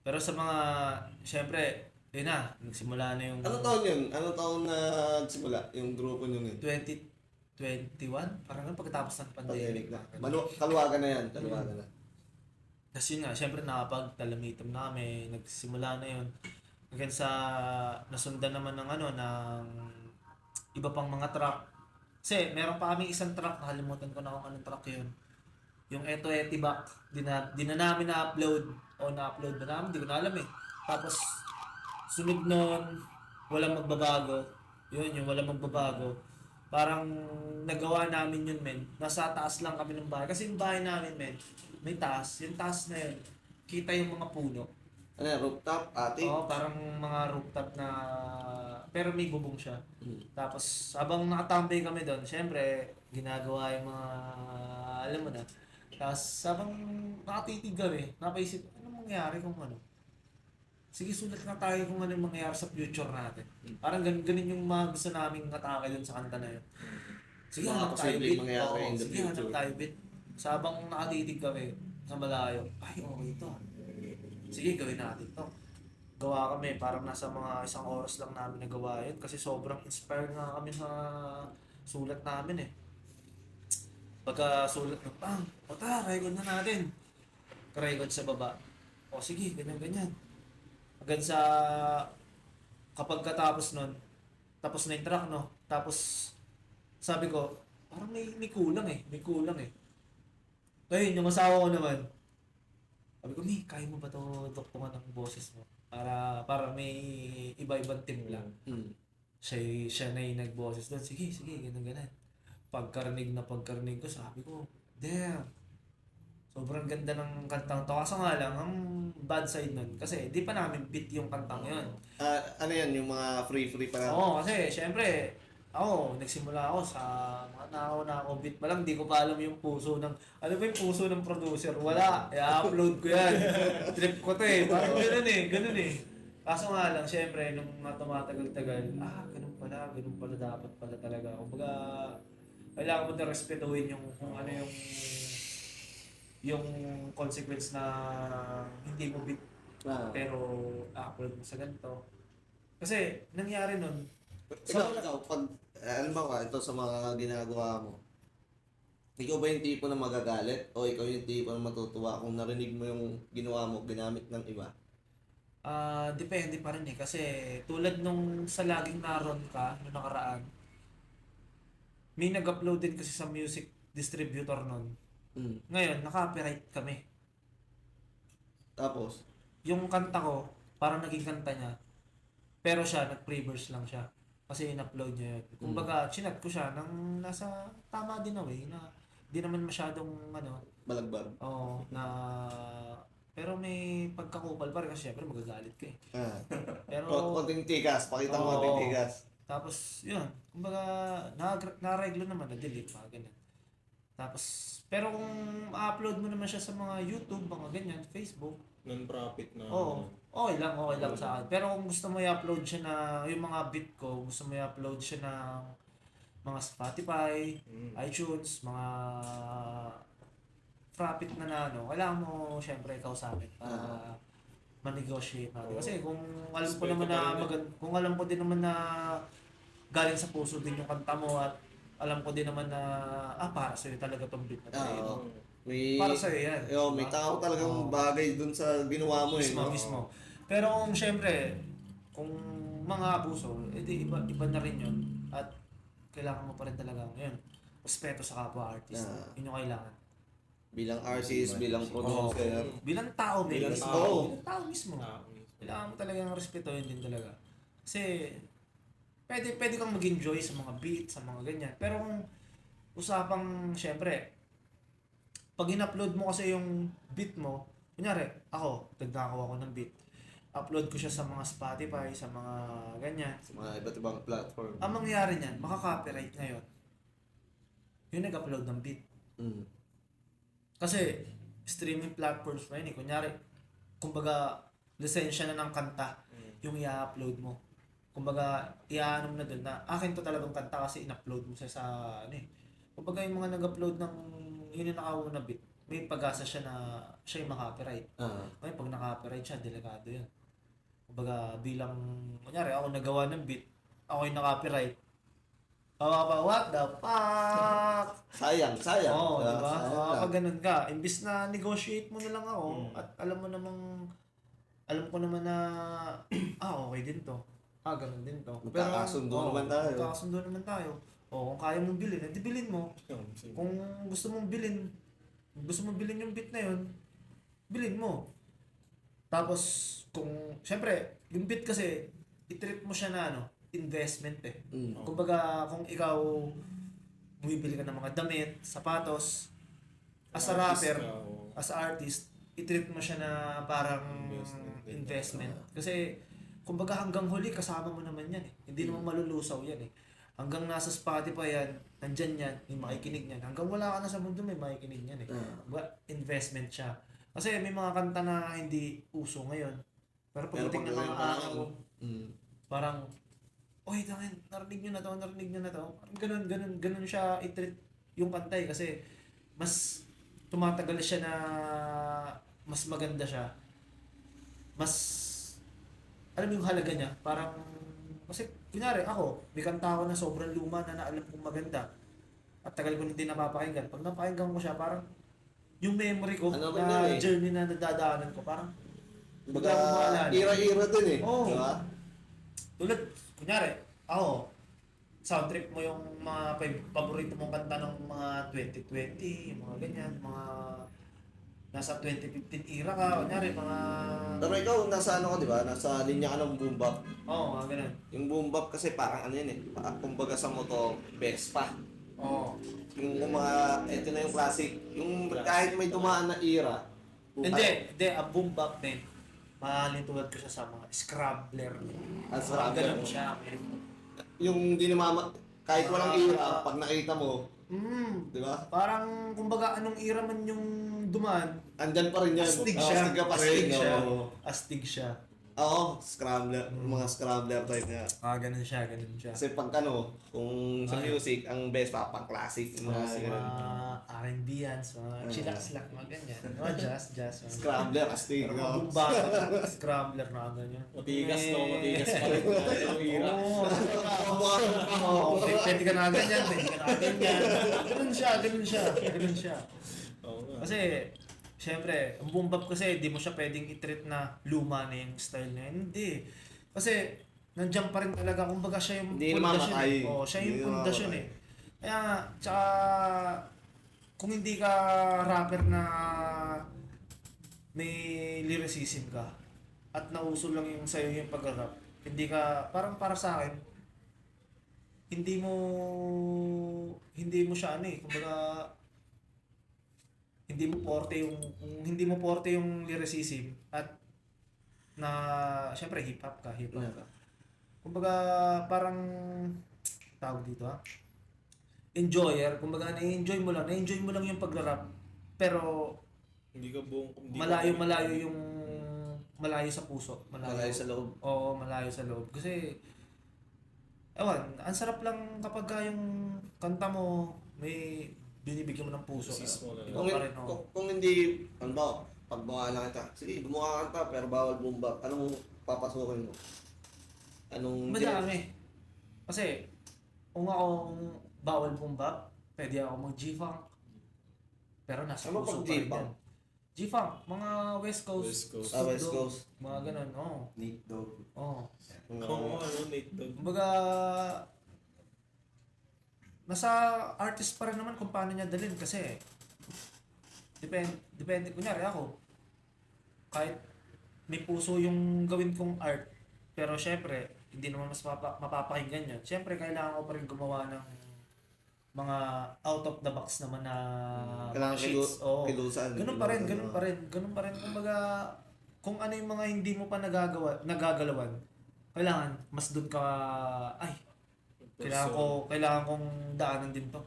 Pero sa mga, syempre, yun na, nagsimula na yung...
Anong taon yun? Anong taon na nagsimula yung grupo nyo yun?
2021? Parang pagkatapos ng pandemic.
Kaluwagan na yan. Kaluwagan na.
Tapos yun nga, syempre nakapag-talamitam na kami, nagsimula na yun. Hanggang sa nasundan naman ng ng iba pang mga track. Kasi meron pa kami isang track, nakalimutan ko na kung anong track yun. Yung Eto Etibak, di na namin na-upload. O na-upload ba namin? Di ko na alam eh. Tapos, sunod nun, walang magbabago. Yun, yung walang magbabago. parang nagawa namin yun, men. Nasa taas lang kami ng bahay. Kasi yung bahay namin, men, may taas. Yung taas na yun, kita yung mga puno.
Ano yan, rooftop, attic?
Oo, parang mga rooftop na... Pero may bubong siya.
Hmm.
Tapos, habang nakatambay kami doon, syempre, ginagawa yung mga... Alam mo na. Tapos, habang nakatitig kami, napaisip, ano mangyari kung ano? Sige, sulat na tayo kung ano yung mangyayari sa future natin. Parang ganun yung mga gusto naming atake dun sa kanta na yun. Sige,
Mga
hanap tayo
posibleng
bit.
mangyayari
Oo,
in the
sige, hanap
future.
tayo bit. Sa habang nakatitig kami sa malayo, ay, okay to. Sige, gawin natin to. Gawa kami, parang nasa mga 1 oras lang namin nagawa yun kasi sobrang inspired nga kami sa sulat namin eh. Pagka sulat ng pang, o tara, record na natin. Record sa baba. O sige, ganyan-ganyan. Hanggang sa kapag katapos nun, tapos na yung track, no? Tapos sabi ko, parang may kulang eh. May kulang eh. Ngayon, yung asawa ko naman, sabi ko, Mi, kaya mo ba ito tuktungan ng boses mo? Para may iba-ibang timpla.
Hmm.
Siya na yung nagboses doon. Sige, ganun. Pagkarinig ko, sabi ko, damn. Sobrang ganda ng kantang to. Kaso nga lang, ang bad side nun, kasi di pa namin beat yung kantang yun.
Ano yan, yung mga free pa lang?
Oo, kasi syempre, nagsimula ako sa mga na ako beat pa lang, di ko pa alam yung puso ng, ano ba yung puso ng producer? Wala, i-upload ko yan. Trip ko to eh, parang ganun eh. Kaso nga lang, syempre, nung tumatagal-tagal, ganun pala, dapat pala talaga. Kumbaga, kailangan mo na respetuhin yung kung ano yung consequence na hindi mo beat
Ah.
pero upload mo sa ganito. Kasi nangyari nun,
Ikaw, pag, alam ba ito sa mga ginagawa mo, ikaw ba yung tipo na magagalit o ikaw yung tipo na matutuwa kung narinig mo yung ginawa mo, ginamit ng iba?
depende pa rin eh. Kasi tulad nung sa laging naroon ka, nung nakaraan, may nag-upload din kasi sa music distributor nun.
Hmm.
Ngayon, naka-copyright kami.
Tapos,
Yung kanta ko, parang naging kanta niya. Pero siya, nag-pre-verse lang siya. Kasi in-upload niya yun. Kumbaga, chinat ko siya nang nasa tama din na way na di naman masyadong
balagbag.
na pero may pagkakupal pa rin kasi syempre magagalit ka eh.
Ah.
Pero
Konting tigas, pakita mo konting
Oo.
tigas.
tapos yun, kumbaga na-reglo naman, na-delete pa ganyan. Tapos pero kung upload mo naman siya sa mga YouTube, mga ganyan, Facebook,
Non-profit na.
okay lang sa akin. Pero kung gusto mo i-upload siya na yung mga beat ko, gusto mo i-upload siya ng mga Spotify, iTunes, mga profit na kailangan mo syempre kausapin para ma-negotiate natin. Kasi kung alam ko
Respeto
naman na
pa rin
kung alam ko din naman na galing sa puso din yung kanta mo at alam ko din naman na para sa'yo talaga tong beat na to.
Oo.
Mm.
May,
Para sa'yo yan.
may
Diba?
tao talagang
Oo.
bagay dun sa ginawa mo eh.
Mismo,
no?
mismo. Pero kung syempre, kung mga abuso, edi iba na rin yun. At kailangan mo pa rin talaga ngayon. Respeto sa kapwa artist. Yun yung kailangan.
Bilang artist, bilang producer.
Bilang tao,
Bilang
mismo.
tao.
Bilang tao mismo. Kailangan mo talagang respetuhin din talaga. Kasi, pwede kang mag-enjoy sa mga beat, sa mga ganyan. Pero kung usapang, syempre, pag in-upload mo kasi yung beat mo, kunyari, nagnakaw ako ng beat. Upload ko siya sa mga Spotify, sa mga ganyan.
Sa mga iba't ibang platform.
Ang mangyayari niyan, makaka-copyright ngayon. Yung nag-upload ng beat.
Mm.
Kasi, streaming platforms na yun eh. Kunyari, kumbaga, lisensya na ng kanta yung i-upload mo. Kumbaga, i-ano mo na dun na, akin to talagang kanta kasi in-upload mo siya sa, kumbaga yung mga nag-upload ng yun yung nakawa na beat, may pag-asa siya na siya yung makapiright. Ngayon, pag naka-copyright siya, delikado yun. Kumbaga, bilang, kunyari, ako nagawa ng beat, ako yung naka-copyright. What the fuck?
Sayang.
Oo,
Ah,
diba?
sayang lang.
Pag ganun ka, imbis na negotiate mo na lang ako, at alam ko naman na, okay din to. Ganun din to.
Magkakasundo naman tayo.
Magkakasundo naman tayo. Kung kaya mong bilhin, edi bilhin mo. Kung gusto mong bilhin yung beat na yun, bilhin mo. Tapos, syempre, yung beat kasi, i-treat mo siya na investment eh.
Mm.
Kumbaga, kung ikaw bumibili ka ng mga damit, sapatos, as a
Artist
rapper,
ka, oo.
as a artist, i-treat mo siya na parang investment. Kasi, kumbaga hanggang huli, kasama mo naman yan eh. Hindi naman malulusaw yan eh. Hanggang nasa Spotify yan, nandyan yan, may makikinig yan. Hanggang wala ka na sa mundo, may makikinig yan eh. Kumbaga, investment siya. Kasi may mga kanta na hindi uso ngayon. Pero pagdating ng mga araw, parang, oy, tangin, narinig nyo na to. Parang ganun siya i-treat yung kanta eh. Kasi, mas tumatagal siya na mas maganda siya. Mas, alam mo yung halaga niya, parang, kasi, kunyari, ako, may kanta ako na sobrang luma na naalam kong maganda. At tagal ko hindi napapakinggan. Pag napakinggan ko siya, parang, yung memory ko,
Ano ba
na
yun eh?
journey na nadadaanan ko, parang,
Kumbaga,
bigla akong maalala.
ira-ira dun eh.
Oo.
Di ba?
Tulad, kunyari, ako, sound trip mo yung mga paborito mong kanta ng mga 2020, yung mga ganyan, mga nasa 2015 era ka, kunyari, mga...
Pero ikaw, nasa ano ka, di ba? Nasa linya ka ng boom bap.
Oo, mga ganun.
Yung boom bap kasi parang ano yun eh. Kumbaga sa moto, Vespa.
Oo.
Yung mga, eto na yung classic. Yung kahit may dumaan na era.
Hindi, ang boom bap din. Mahalin tulad ko siya sa mga scrabbler.
Ang
Parang
scrabbler.
ganun siya.
Yung di namama, kahit walang era, pag nakita mo, di ba?
Parang, kumbaga, anong era man yung dumaan,
Andyan pa rin yan.
astig
Oo,
siya.
astig ka pa rin.
Astig siya.
Oo.
Astig siya.
Oo, scrambler. Mga scrambler type niya.
Ganun siya.
Kasi pag ano, kung sa music, ang best pa, pang classic. Yung mga
Mga
ganun.
R&B yan, so mga chillax-lax, mga ganyan. Mga jazz. Mga
Scrambler, astig.
Pero
no?
mga bumba, scrambler na ganyan.
Matigas no, matigas pa rin. Ang ira.
Oo, pwede ka na ganyan, pwede ka na ganyan. Ganun siya.
Oo nga.
Kasi, syempre, ang boom bap kasi, di mo siya pwedeng i-treat na luma na yung style na yun. Hindi. Kasi, nandiyan pa rin talaga, kumbaga siya yung
Hindi
pundasyon
namamatay.
eh. Oo, siya yung
Hindi
pundasyon eh.
namamatay.
Kaya nga, tsaka, kung hindi ka rapper na may lyricism ka, at nauso lang yung sa'yo yung pag-rap, hindi ka, parang para sa akin, hindi mo siya ano eh, kumbaga, hindi mo forte yung lyricism at na syempre hip hop ka. Kumbaga parang tawag dito enjoyer, kumbaga na-enjoy mo lang yung pagra-rap pero
Hindi ka buong...
malayo sa puso,
Malayo sa loob.
Oo, malayo sa loob kasi ewan, ang sarap lang kapag yung kanta mo may binibigyan mo ng puso.
Sis mo lang.
Ikaw pa rin, oh.
Kung hindi, ano ba, pag buka lang kita, sige, bumuka ka kanta, pero bawal boom bap. Anong papasukin mo? Anong...
Madami. Kasi, kung akong bawal bumbap, pwede ako mag-G-Funk. Pero nasa
Ano
puso
pag
pa rin
G-Funk?
yan. G-Funk, mga West Coast.
West Coast.
Ah, West
Snoop Dogg,
Coast.
Mga ganun, oo.
Nate Dogg.
Oo.
Oo, ano, Nate Dogg.
Kumbaga, nasa artist pa rin naman kung paano niya dalhin kasi depende, kunyari ako, kahit may puso yung gawin kong art, pero syempre, hindi naman mas mapapakinggan yan. Syempre, kailangan ko pa rin gumawa ng mga out of the box naman na
Kailangan
sheets. Oo.
kilusan.
Ganun pa rin. Kumbaga, kung ano yung mga hindi mo pa nagagalawan, kailangan mas doon ka, ay, kailangan kong daanan din to.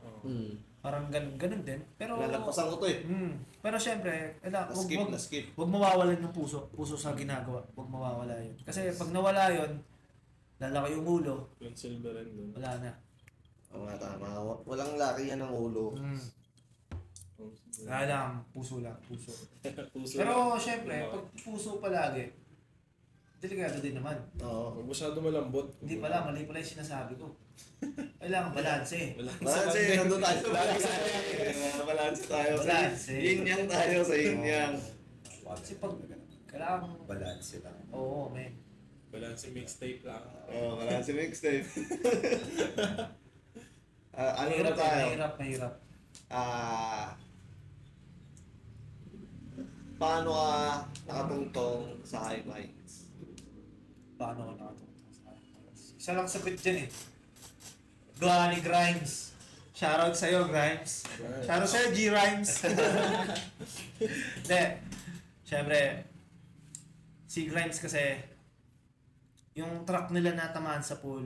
Parang ganun din. Pero,
Lalagpasan ko to eh.
pero syempre,
Na-skip.
wag mawawalan yung puso sa ginagawa. Wag mawawala yun. Kasi pag nawala yun, lalaki yung ulo,
Yung silver and doon.
wala na.
Oo nga, tama. Walang laki yan ng ulo.
Kaya lang, puso lang, puso.
Puso.
Pero syempre, pag puso palagi, delikado din naman.
Oo.
Huwag masyado malambot.
Hindi pala, mali pala yung sinasabi ko. Kailangan balanse.
Balanse, nandun tayo. Balanse tayo.
Balanse.
Yin yang tayo sa yin yang.
Kasi pag kailangan,
Balance lang.
oo, man.
Balance mixtape lang.
Oo, balanse mixtape. Ano na
Mahirap,
tayo?
mahirap.
Paano ka nakatungtong sa high minds?
Paano ko nakatulong sa akin? Isa lang sapit dyan eh. Gawa ni Grimes. Shoutout sa'yo, Grimes. Shoutout sa'yo, G-Rhymes. Hindi. Siyempre, si Grimes kasi, yung truck nila natamaan sa pool,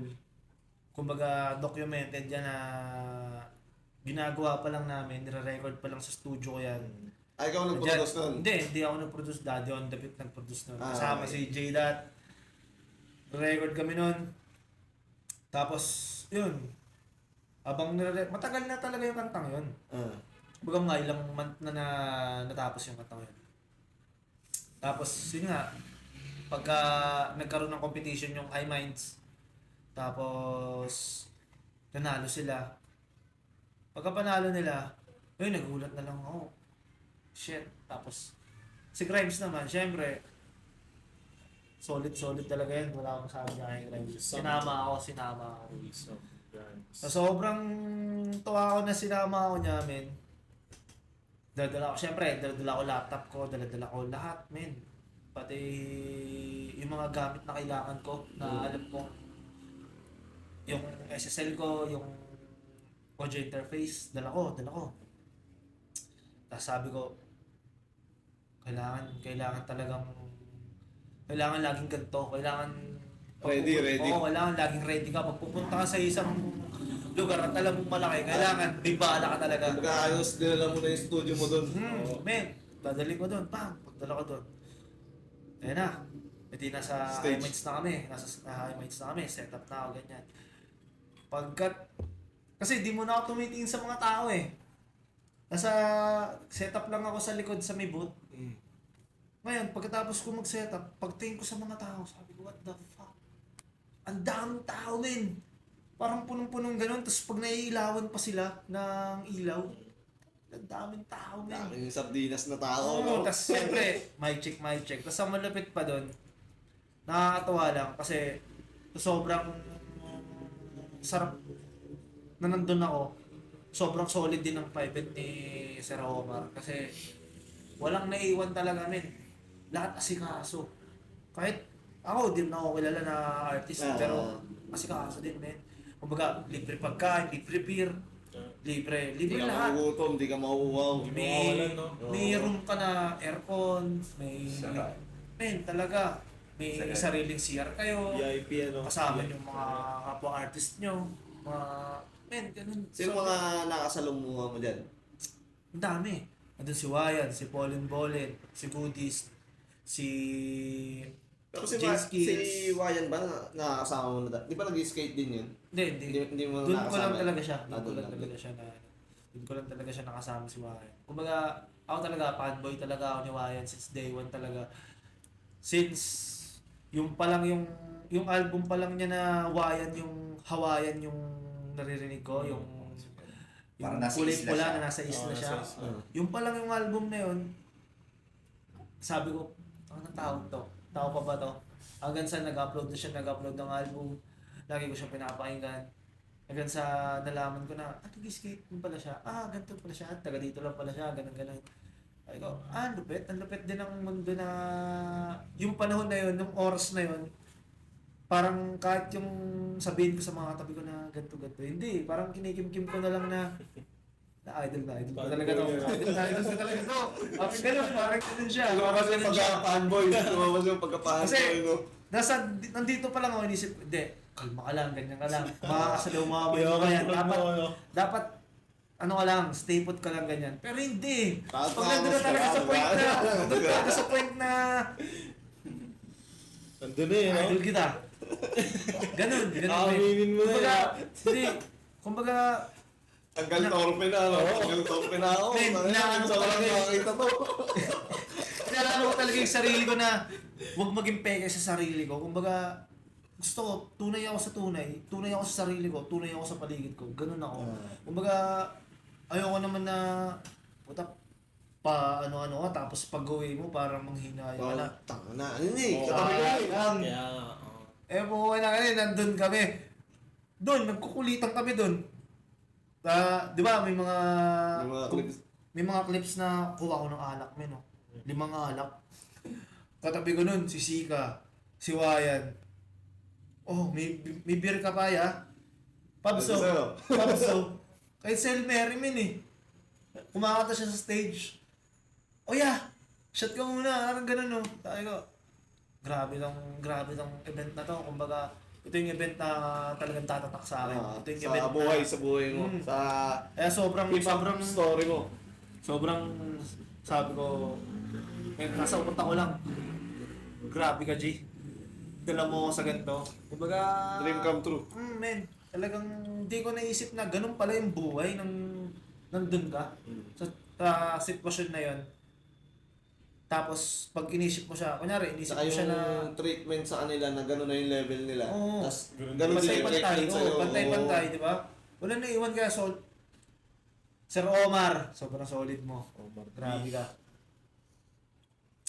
kumbaga documented yan na ginagawa pa lang namin, nire-record pa lang sa studio ko yan.
Ay, ikaw nag-produce nun?
Hindi ako nag-produce. Daddy on the beat nag-produce nun.
Ah,
Kasama
okay.
si J-Dot. Record kami nun. Tapos, yun. Matagal na talaga yung kantang yun. Baga nga, ilang month na, natapos yung kantang yun. Tapos, yun nga. Pagka nagkaroon ng competition yung High Minds, tapos, nanalo sila. Pagka panalo nila, yun, nagulat na lang ako. Shit. Tapos, si Grimes naman, syempre, solid talaga yun. Wala akong sabi niya kay Grimes. Sinama ako. So, sobrang tuwa ako na sinama ako niya, men. Dala ko, syempre, dala ko laptop ko, dala ko lahat, men. Pati yung mga gamit na kailangan ko, na alam ko, yung SSL ko, yung audio interface, dala ko. Tapos sabi ko, kailangan laging ganito,
Ready.
Oo, kailangan laging ready ka. Pag pupunta ka sa isang lugar at alam mong malaki, kailangan may bala ka talaga.
Pagkaayos, dinala mo na yung studio mo dun.
Men, dadali ko doon, pagdala ko doon. Ayan na. Hindi nasa
Stage.
high minds na kami. Nasa high minds na kami, set up na ako, ganyan. Kasi di mo na ako tumitingin sa mga tao eh. Nasa setup lang ako sa likod sa may booth. Ngayon, pagkatapos ko mag-setup, pagtingin ko sa mga tao, sabi ko, what the fuck? Ang daming tao, men. Parang punong-punong ganun. Tapos pag naiilawan pa sila ng ilaw, ang daming tao, men.
Daming sardinas na tao.
Oo,
no?
tapos siyempre, mic check. Tapos ang malapit pa doon, nakakatawa lang kasi sobrang sarap na nandun ako. Sobrang solid din ng private ni Sir Omar kasi walang naiwan talaga, men. Lahat asikaso. Kahit ako, di na ako kilala na artist, pero asikaso din, men. Kumbaga, libre pagkain, libre beer, libre
Hindi ka
lahat.
magugutom, hindi ka mauuwaw.
Mawawalan, no?
May room ka na aircon, may
Sarap.
men talaga may
Sarap.
sariling CR kayo,
VIP, ano?
kasama yung mga kapwa artist nyo, mga men, ganun.
Sino mga nakasalumuha mo dyan?
Ang dami. Andun si Wayan, si Pauline Bolen, si Goodies, si
Pero si
Skills.
Wayan ba nakakasama mo na Di ba nag-skate din yun? Hindi mo
Doon ko lang
nakasama
talaga
yun?
siya.
Ah, doon lang.
Doon ko lang talaga siya nakasama si Wayan. Kumbaga, ako talaga, fanboy talaga ako ni Wayan since day one talaga. Since, yung album pa lang niya na Wayan, yung Hawaiian yung naririnig ko, yung
Parang nasa
kulay
isla
pula
siya.
na nasa isla
Oo,
siya.
nasa isla.
Yung pa lang yung album na yun, sabi ko, anong tawag to? Tao pa ba to? Hanggang sa nag-upload ng album, lagi ko siya pinapakinggan. Hanggang sa nalaman ko na, nag-skate mo pala siya. Ganito pala siya. Taga dito lang pala siya. Ganun. Ay ko, lupit. Ang lupit din ng mundo na, yung panahon na yun, yung oras na yun, parang kahit yung sabihin ko sa mga katabi ko na ganito. Hindi, parang kinikimkim ko na lang na idol ko talaga to. Idol ko talaga to. Parang ganun, parang ganun siya.
Lumabas yung
Ganun siya.
pagka-fanboy. Lumabas yung pagka-fanboy.
Kasi,
no?
nandito pa lang ako inisip, hindi, kalma ka lang, ganyan ka lang. Makakasalaw mo yan. Dapat, ano ka lang, stay put ka lang ganyan. Pero hindi. Pag nandun na talaga sa point na, nandun talaga sa point na,
Andun na no?
idol kita. Ganun.
Aminin mo na
Kumbaga, hindi. Kumbaga,
Tanggal torpe na, no? Tanggal torpe na ako.
Men, inaano
Sa
talaga
walang
yun.
nakakita to.
Kailangan ko talaga yung sarili ko na huwag maging peke sa sarili ko. Kumbaga, gusto ko, tunay ako sa tunay. Tunay ako sa sarili ko. Tunay ako sa paligid ko. Ganun ako. Kumbaga, ayoko naman na, ano ka, tapos pag-uwi mo, parang manghinaya ka na.
Tanga na. Ano ni?
Oo.
Katabi ko eh.
Lang.
Kaya,
Buhay na kami, nandun kami. Doon, nagkukulitan kami doon. Di ba, may mga
May mga clips.
na kuha ko ng alak, men, no? 5 alak. Katabi ko nun, si Sika, si Wayan, Oh, may beer ka pa ya? Pabso.
Pabso.
Pabso. Kahit si El Merry min eh. Kumakata siya sa stage. Oh yeah, shot ka muna. Parang ganun no. Tayo ko, grabe tong event na to. Kumbaga, ito yung event na talagang tatatak sa akin. Ito yung event
sa buhay mo.
Mm.
Sa
sobrang
story mo.
sobrang sabi ko, nasa upunta ko lang. Grabe ka, G. Dala mo ako sa ganito. Kumbaga,
Dream come true.
Men, talagang hindi ko naisip na ganun pala yung buhay nandun ka sa sitwasyon na yon. Tapos, pag inisip mo siya, kunyari, inisip
Saka
mo siya na
yung treatment sa kanila na gano'n na yung level nila.
Oo.
Tapos gano'n din yung
pantay-pantay,
treatment sa'yo.
pantay-pantay, di ba? Wala na iwan kaya Sir Omar, sobrang solid mo. Grabe ka.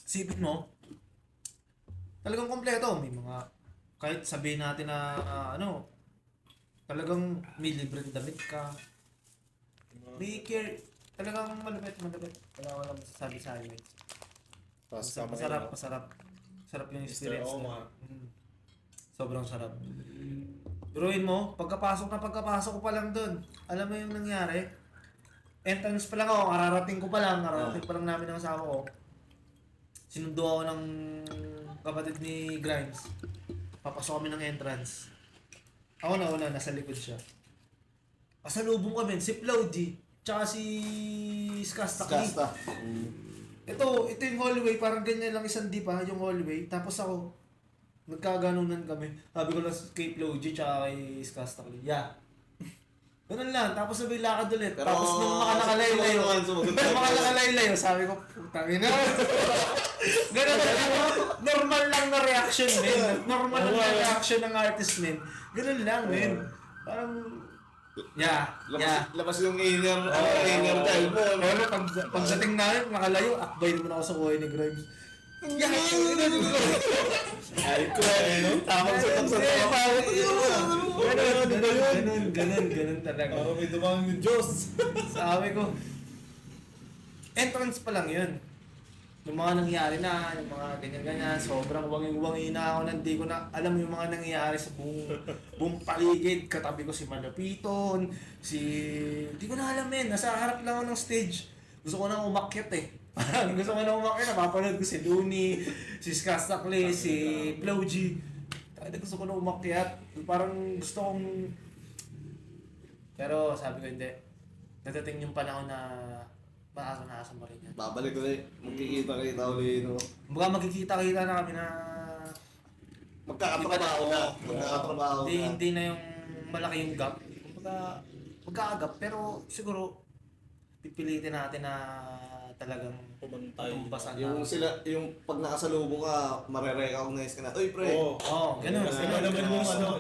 Sipin mo, talagang kompleto. May mga, kahit sabihin natin na, talagang may libreng damit ka. May care, talagang malupit. Wala masasabi sa akin. Masarap. Masarap yung
Mr.
experience.
Omar.
Sobrang sarap. Biruin mo, pagkapasok ko pa lang doon. Alam mo yung nangyari? Entrance pa lang ako, kararating pa lang namin ng asawa ko. Sinundo ako ng kapatid ni Grimes. Papasok kami ng entrance. Ako na nasa likod siya. Pasalubong kami, si Plowdy, tsaka si Skasta.
Kasta.
Ito yung hallway, parang ganyan lang isang dipa, yung hallway. Tapos ako, nagkaganunan kami. Sabi ko lang kay Plowdy, tsaka kay Skasta. Yeah. Ganun lang, tapos sabay lakad ulit.
Pero,
Tapos nung makalayo, sabi ko, putang ina. Ganun lang, normal lang na reaction, men. Normal lang na reaction ng artist, men. Ganun lang, men. Parang,
Labas yung inner child mo.
Pero pagdating namin, nakalayo, akbay naman ako sa kuhay ni Grimes.
Ay, ko no? Tamang sa
Ganun talaga.
Parang may dumang yung Diyos.
Sabi ko, entrance pa lang yun. Yung mga nangyari na, yung mga ganyan-ganyan, sobrang wanging-wangi na ako, hindi ko na alam yung mga nangyayari sa buong paligid. Katabi ko si Malapiton, hindi ko na alam nasa harap lang ako ng stage. Gusto ko nang umakyat gusto ko nang umakyat, napapanood ko si Looney, si Skastakli, si Plowgy. Gusto ko nang umakyat. Parang gusto kong... Pero sabi ko hindi. Nadating yung panahon na maasa mo rin yan.
Babalik ulit. Magkikita-kita ulit, no?
Kumbaga magkikita-kita na kami na...
Magkakatrabaho na.
Hindi na yung malaki yung gap. Kumbaga magkakagap pero siguro pipilitin natin na talagang
Pumantay.
tumpasan
Yung pag nakasalubong ka, mare-recognize ka na. Uy, pre!
Ganun.
Kasi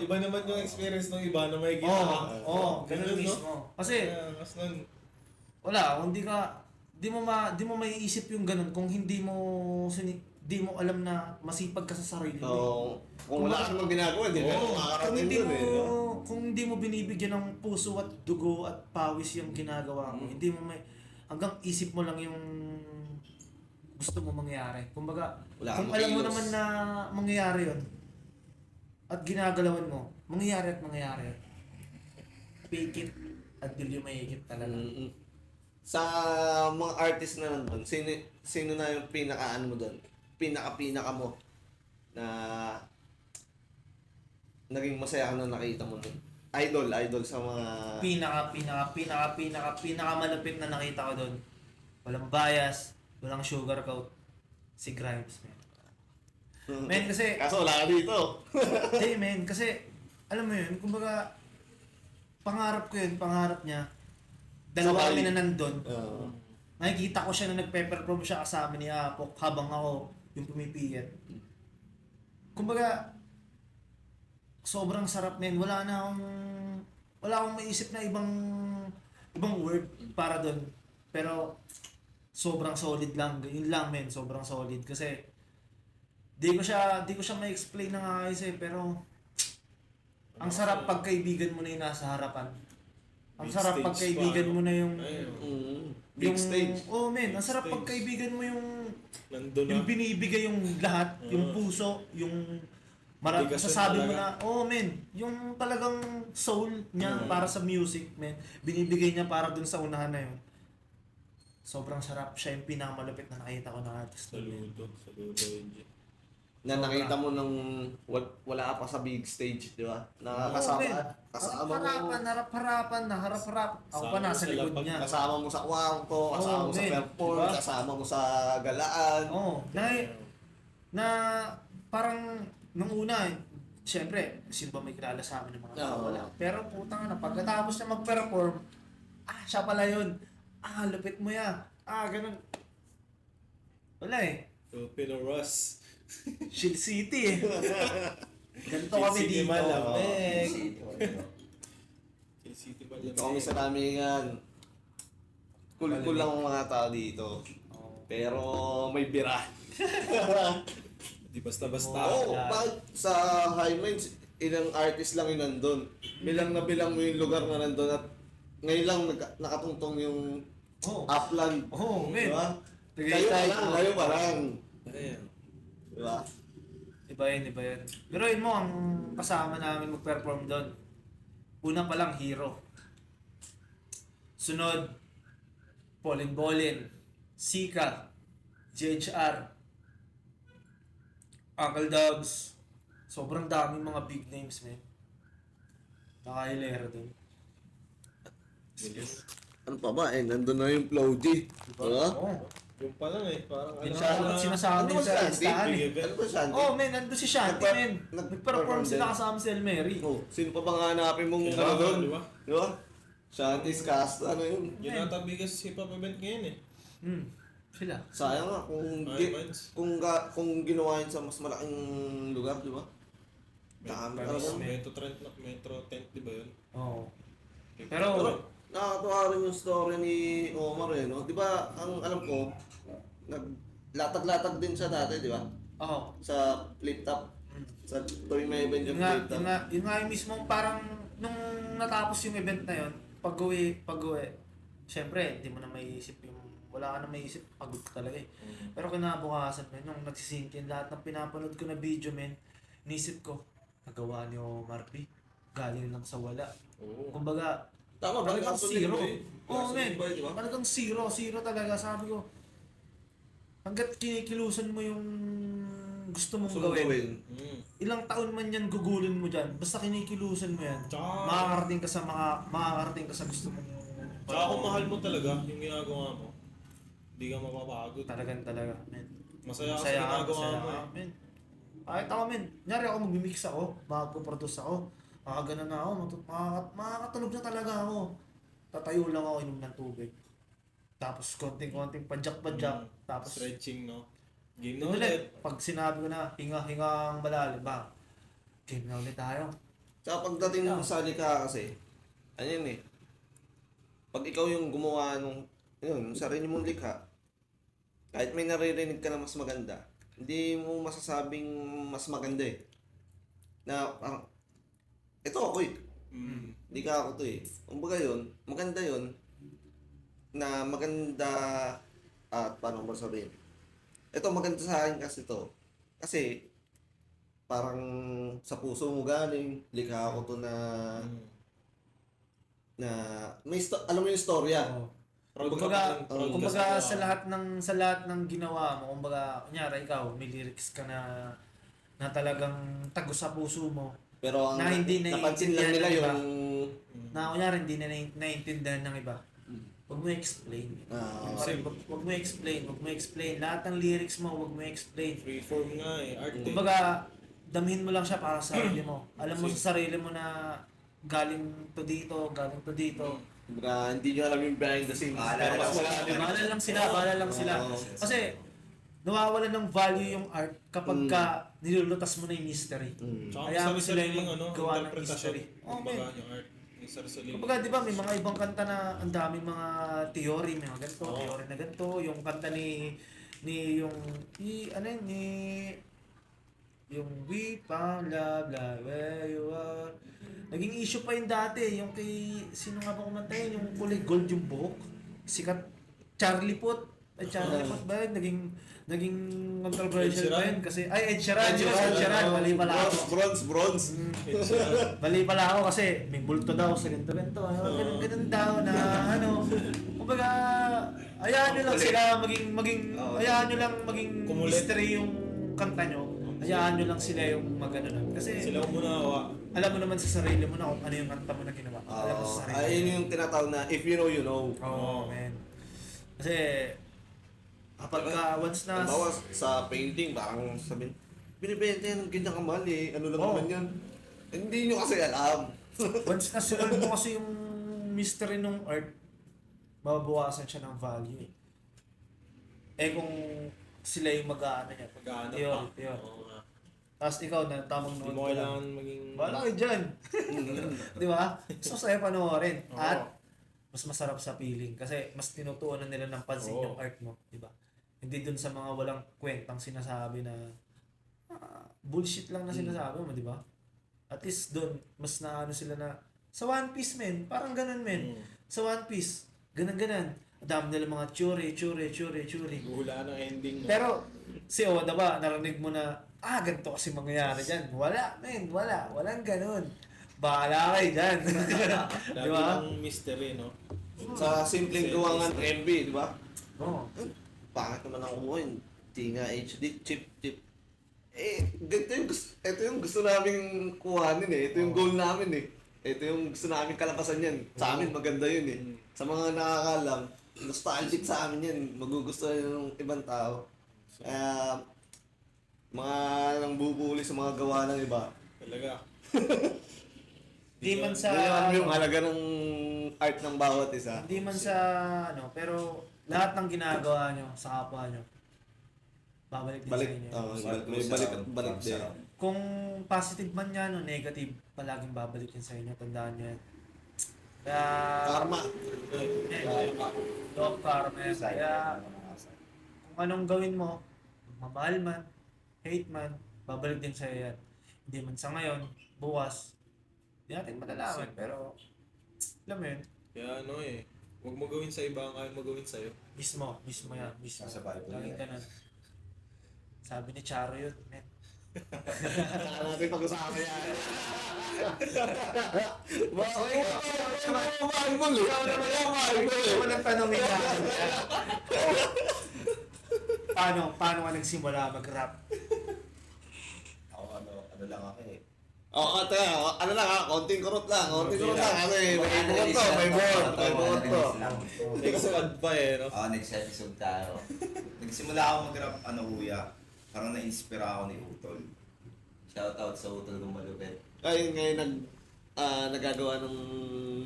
iba naman yung experience ng iba na may
Ganun mismo. Kasi
mas nun.
wala, di mo maiisip yung ganun kung hindi mo alam na masipag ka sa sarili mo.
Kung wala ka namang ginagawa, hindi na makakarating dun
Kung hindi mo binibigyan ng puso at dugo at pawis yung ginagawa mo, hindi mo hanggang isip mo lang yung gusto mo mangyari. Kumbaga, kung alam mo naman na mangyayari yun, at ginagalawan mo, mangyayari at mangyayari. Fake it until you make it talaga.
Sa mga artist na nandun, sino na yung pinaka-ano mo doon? Pinaka mo na naging masaya ka na nakita mo doon? Idol sa mga...
Pinaka malapit na nakita ko doon. Walang bias, walang sugarcoat. Si Grimes, man. Men, kasi...
Kaso wala ka dito.
Hindi, men, kasi... Alam mo yun, kumbaga... Pangarap ko yun, pangarap niya. Dalawa kami na nandun. Nakikita ko siya na nagpe-perform siya kasama ni Apok habang ako yung pumipiyat. Kumbaga... Sobrang sarap, men. Wala akong maisip na ibang word para doon. Pero sobrang solid lang. Yun lang, men. Sobrang solid kasi di ko siya ma-explain ng ayos pero ang sarap pag kaibigan mo na yung nasa harapan. Ang sarap pag kaibigan mo na yung
Big stage.
Oh, men. Ang sarap pag kaibigan mo yung
Nandun
binibigay yung lahat, yung puso, yung
Bigas yun
masasabi mo
talaga.
na, oh men, yung talagang soul niya para sa music, men, binibigay niya para dun sa unahan na yun. Sobrang sarap. Siya yung pinakamalupit na nakita ko ng artist.
Saludo yun. G.
Na nakita mo nung wala ka pa sa big stage, di ba? Nakakasama, kasama mo,
Harap-harapan na, harap-harap. Ako pa
Sama
nasa
sa
likod
lapag.
niya.
kasama mo sa kwarto, kasama mo sa
men.
perform,
Diba?
kasama mo sa galaan.
Oo. Na parang nung una, siyempre, sino ba may kilala sa amin ng mga tao?
Oo.
Wala. Pero putang na, pagkatapos niya mag-perform, siya pala yun. Lupit mo ya. Ganun. Wala eh.
Filipino Ross.
Shield City eh. Ganito kami
City
dito.
Malamig. City ba
Dito kami sa namingan. Cool lang ang mga tao dito. Pero may bira.
Di basta-basta.
Oo, bakit sa High Minds, ilang artist lang yung nandun. Bilang na bilang mo yung lugar na nandun at ngayon lang nakatungtong yung
Oh.
Upland.
Oh, man.
Diba?
Tagaytay.
Kayo pa lang.
Ayan.
Diba?
Iba yun. Pero yun mo, ang kasama namin mag-perform doon. Una pa lang, Hero. Sunod, Polin Bolin, Sika, JHR, Uncle Dubs. Sobrang daming mga big names, man. Nakahilera doon.
Ano pa ba? Nandun na yung Flow G. Diba?
Oh.
Yung pa lang eh. Parang
Yun
ano.
siya sinasabi
Ano ba
sa
Shanty?
listahan eh.
Big
Ano ba Shanty?
Oh, men, nandun si Shanty,
Nagpa-
men.
nag-
Nag-perform sila
din.
kasama si El Mary.
Oh, sino pa bang hanapin mong
Kailangan,
ano doon?
di ba?
Diba? Shanty's Cast, ano yun?
Yun ata biggest hip-hop event ngayon eh.
Sila.
Sayang nga kung
High Minds.
kung ginawa yun sa mas malaking lugar, di ba? Dami talaga.
Metro tent, di ba yun?
Oo.
Pero nakakatuwa rin yung story ni Omar eh, no? Di ba, ang alam ko, naglatag-latag din siya dati, di ba?
Oo.
Sa flip top. Sa tuwing may event yung
Yun nga,
flip top.
yun nga yung mismo parang nung natapos yung event na yun, pag-uwi, syempre, hindi mo na maiisip yung, wala ka na maiisip, pagod ka talaga eh. Pero kinabukasan, men, nung nagsisinkin lahat ng pinapanood ko na video, men, nisip ko, nagawa ni Omar B. Galing lang sa wala.
Oo.
Kumbaga,
Tama ba?
talagang
Gasoline
zero.
boy.
Oo,
Gasoline
men.
boy, di ba?
Talagang zero talaga. Sabi ko, hanggat kinikilusan mo yung gusto mong
Gusto mong
gawin,
Mm.
ilang taon man yan gugulin mo dyan, basta kinikilusan mo yan,
Tsaka-
makakarating ka sa gusto mong
Tsaka kung mahal mo talaga yung ginagawa mo, hindi ka mapapagod.
talaga, men.
Masaya ka sa ginagawa mo eh.
men. Kahit ako, men. Nyari ako mag-mix ako, makapag-produce ako, makagana na ako, makakatulog na talaga ako. Tatayo lang ako, inom ng tubig. Tapos konting-konting padyak-padyak. Tapos
Stretching, no? Game
yun
na
ulit.
ulit.
Pag sinabi ko na, hinga ang malalim ba? Game na ulit tayo.
Tsaka pagdating mo sa likha kasi, ano yun eh, pag ikaw yung gumawa nung, yun, sarili mong likha, kahit may naririnig ka na mas maganda, hindi mo masasabing mas maganda eh. Na parang, ito ako eh.
Mm.
Hindi ka ako to eh. Kumbaga yun, maganda yun, na maganda, at paano ba sabihin? Ito maganda sa akin kasi to. Kasi, parang sa puso mo galing, likha ako to na may alam mo yung storya.
Oo.
Proud
Kumbaga,
ka pa rin, proud ka
kumbaga
sa
sa lahat ng ginawa mo, kumbaga, kunyari ikaw, may lyrics ka na talagang tago sa puso mo.
Pero ang
Na hindi
napansin lang nila
naiintindihan ng iba.
yung
Na kunyari hindi na naiintindihan ng iba. Huwag mo explain.
ah,
Huwag mo explain. Lahat ng lyrics mo, huwag mo explain.
Freeform nga eh, art eh.
Kumbaga, damhin mo lang siya para sa sarili mo. Alam mo sa sarili mo na galing to dito.
kumbaga, hindi nyo alam yung behind the scenes. Pero mas malalim.
Bahala lang sila.
Oo.
Kasi, nawawalan ng value yung art kapag ka nilulutas mo na yung mystery.
Tsaka
Kaya mo
may
sila
sariling
yung gawa ng
interpretasyon.
history. Oh,
Kumbaga,
man.
yung art. May sarili.
Kumbaga, di ba, may mga ibang kanta na ang daming mga theory, may mga ganito,
Oo.
theory na ganito. Yung kanta ni yung We Found Love Like Where You Are. Naging issue pa yun dati, yung kay, sino nga ba kumanta yun? Yung kulay gold yung buhok. Sikat, Charlie Puth. Ed Sheeran ba yun? Naging controversial
Ed Sheeran?
ba yun? Kasi, Ed Sheeran, mali pala ako.
Bronze.
Mali pala ako kasi may bulto daw sa ganito. Ganun daw na kumbaga, hayaan nyo lang sila hayaan nyo lang maging
Kumulit.
mystery yung kanta nyo. Hayaan nyo lang sila yung magano nun. Kasi
Sila ang muna hawa.
alam mo naman sa sarili mo na kung ano yung kanta mo na ginawa. Alam mo sa sarili mo.
Ayun yung tinatawag na if you know, you know.
Oo, man. Kasi, pagka once na...
Halimbawa sa painting, parang sabihin, binibenta yan ng ganyan kamahal eh. Ano lang
Oo.
naman yan. Hindi nyo kasi alam.
Once na solve mo kasi yung mystery ng art, mababawasan siya ng value eh. Kung sila yung mag-aano niya.
Mag-aano
Yun,
pa.
yun.
Oo nga.
Tapos ikaw na tamang
Hindi
noon
mo
ka lang.
kailangan maging...
Wala kayo dyan. Di ba? Mas masaya panoorin.
Oo.
At mas masarap sa feeling. Kasi mas tinutuunan nila ng pansin
Oo.
yung art mo. Di ba? Hindi dun sa mga walang kwentang sinasabi na bullshit lang na sinasabi mo, di ba? At least dun, mas naano sila na sa One Piece, men. Parang ganun, men. Sa One Piece, ganun-ganan. Dami nila mga tsuri.
Hula ng ending. No?
Pero, si Oda ba, narinig mo na, ganito kasi mangyayari dyan. Wala, men. Wala. Walang ganun. Bahala kayo dyan.
Dami
Di ba?
ng mystery, no?
Sa simpleng gawangan ng MB, di ba?
Oo.
Pangit naman ang kuhin. Tinga HD, chip. Ito yung gusto namin kuhanin eh. Ito yung goal namin eh. Ito yung gusto namin kalabasan yan. Sa amin maganda yun eh. Sa mga nakakalam, nostalgic sa amin yan. Magugustuhan ng ibang tao. Kaya, mga nang bubuli sa mga gawa ng iba.
Talaga.
Di man sa...
Ganyan yung halaga ng art ng bawat isa.
Hindi man sa pero lahat ng ginagawa nyo sa kapwa nyo, babalik din
Balik,
sa inyo.
may balik din.
Kung positive man yan o negative, palaging babalik yan sa inyo. Tandaan nyo yan. Kaya...
Karma.
Dog karma yan. Kaya kung anong gawin mo, mamahal man, hate man, babalik din sa'yo yan. Hindi man sa ngayon, bukas, hindi natin malalaman. Pero, alam mo yun,
Kaya huwag mo gawin sa iba ang ayaw mo gawin sa'yo.
mismo yan, mismo.
Nasa Bible
Laging
yan.
ganun. Sabi ni Charo yun, men.
Saka natin pag-usapan yan.
Walang tanongin na. Paano ka nagsimula mag-rap?
Ako ano lang ako eh.
Ano lang konting kurot lang. Kasi may buhot to.
Expand pa eh, no?
Next episode tayo. Nagsimula ako mag-rap, kuya. Parang na-inspira ako ni Utol. Shoutout sa Utol kung malupit.
Ay, ngayon nagagawa ng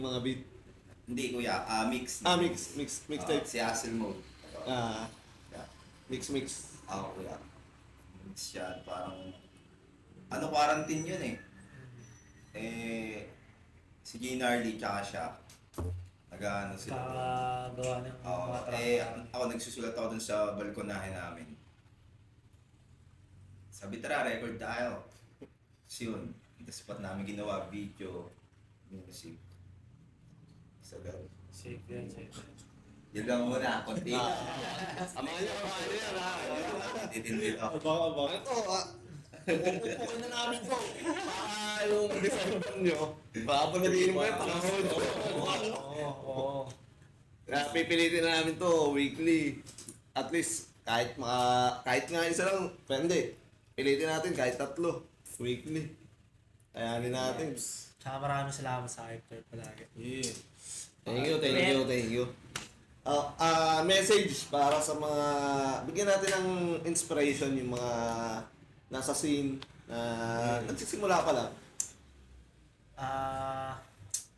mga beat.
Hindi kuya, mix.
Mixtape.
Si Hassel Mode.
Mix.
Ako kuya. Mix yan, parang... quarantine yun eh. Si Ginarly tsaka siya. Nag-ano sila.
Kakagawa ng
Oo,
mga track.
ako nagsusulat ako dun sa balkonahe namin. Sabi tara, record tayo. Tapos yun, tapos pat namin ginawa, video, music. So, ganun.
Safe yan, safe.
Yun lang muna, konti.
Amahan niyo yan ha.
Titindin ako.
Aba.
Ito pupukin na namin to. Baka yung December nyo. Baka panagiin mo yung panahon.
Oo.
Kaya pipilitin na namin to weekly. At least kahit nga isa lang, pwede. Pilitin natin kahit 3 weekly. Kayanin natin.
Tsaka maraming salamat sa Hyper palagi.
Yeah.
Thank you. Message para sa mga bigyan natin ng inspiration yung mga nasa scene na nagsisimula pa lang.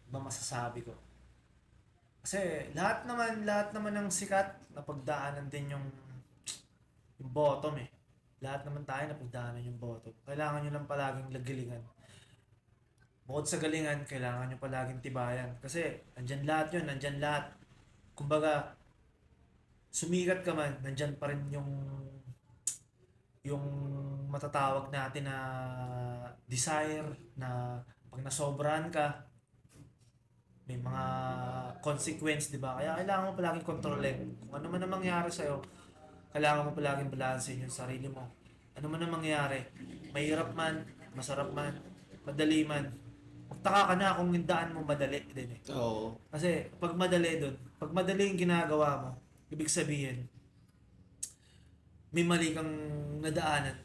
Ba masasabi ko? Kasi lahat naman ng sikat napagdaanan din yung bottom eh. Lahat naman tayo napagdaanan yung bottom. Kailangan nyo lang palaging galingan. Bukod sa galingan, kailangan nyo palaging tibayan. Kasi nandyan lahat. Kumbaga, sumikat ka man, nandyan pa rin yung matatawag natin na desire na pag nasobrahan ka, may mga consequence, di ba? Kaya kailangan mo palaging kontrolin. Kung ano man ang mangyari sa'yo, kailangan mo palaging balansin yung sarili mo. Ano man ang mangyari, mahirap man, masarap man, madali man, magtaka ka na kung yung daan mo madali din eh.
Oo.
Kasi pag madali doon, pag madali yung ginagawa mo, ibig sabihin, may mali kang nadaanan.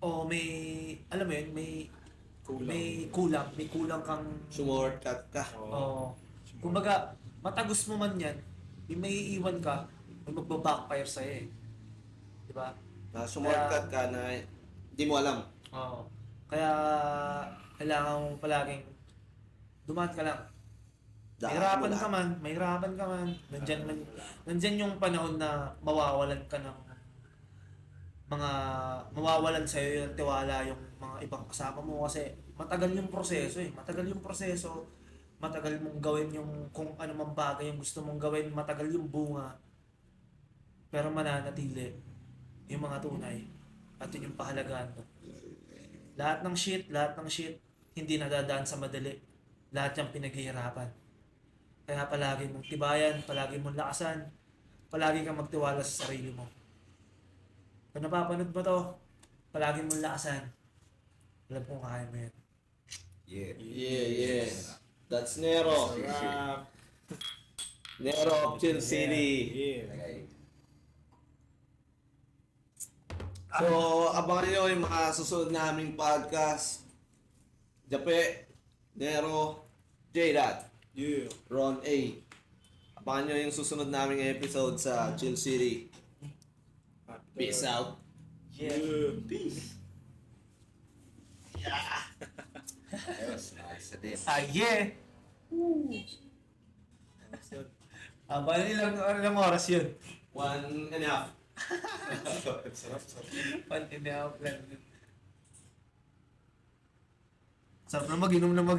O may, alam mo yun, may kulang kang,
Sumortcut ka.
o, kumbaga, matagos mo man yan, may iiwan ka, may magbabackfire sa'yo eh. Diba?
Sumortcut ka na hindi mo alam.
Oo. Kaya, kailangan mo palaging dumaan ka lang.
Daan mo
Mahirapan ka man. Nandyan yung panahon na mawawalan ka ng mawawalan sa'yo yung tiwala yung mga ibang kasama mo kasi matagal yung proseso eh. Matagal mong gawin yung kung ano mang bagay yung gusto mong gawin, matagal yung bunga. Pero mananatili yung mga tunay at yun yung pahalagahan mo. Lahat ng shit, hindi nadadaan sa madali. Lahat yung pinaghihirapan. Kaya palagi mong tibayan, palagi mong lakasan, palagi kang magtiwala sa sarili mo. Kung napapanood mo to, palagi mong lakasan. Alam kong kaya mo yan.
Yeah.
Yes. That's Nero.
Sarap.
Nero of Chill City.
Yeah.
Okay.
So, abangan nyo yung mga susunod naming podcast. Jape, Nero, J-Dot,
Yeah.
Ron A. Abangan nyo yung susunod naming episode sa Chill City. Peace out.
Yeah. Peace.
Ayos, ayos sa din.
Yeah! Bali ilang oras yun?
1.5.
Sarap na mag-inom na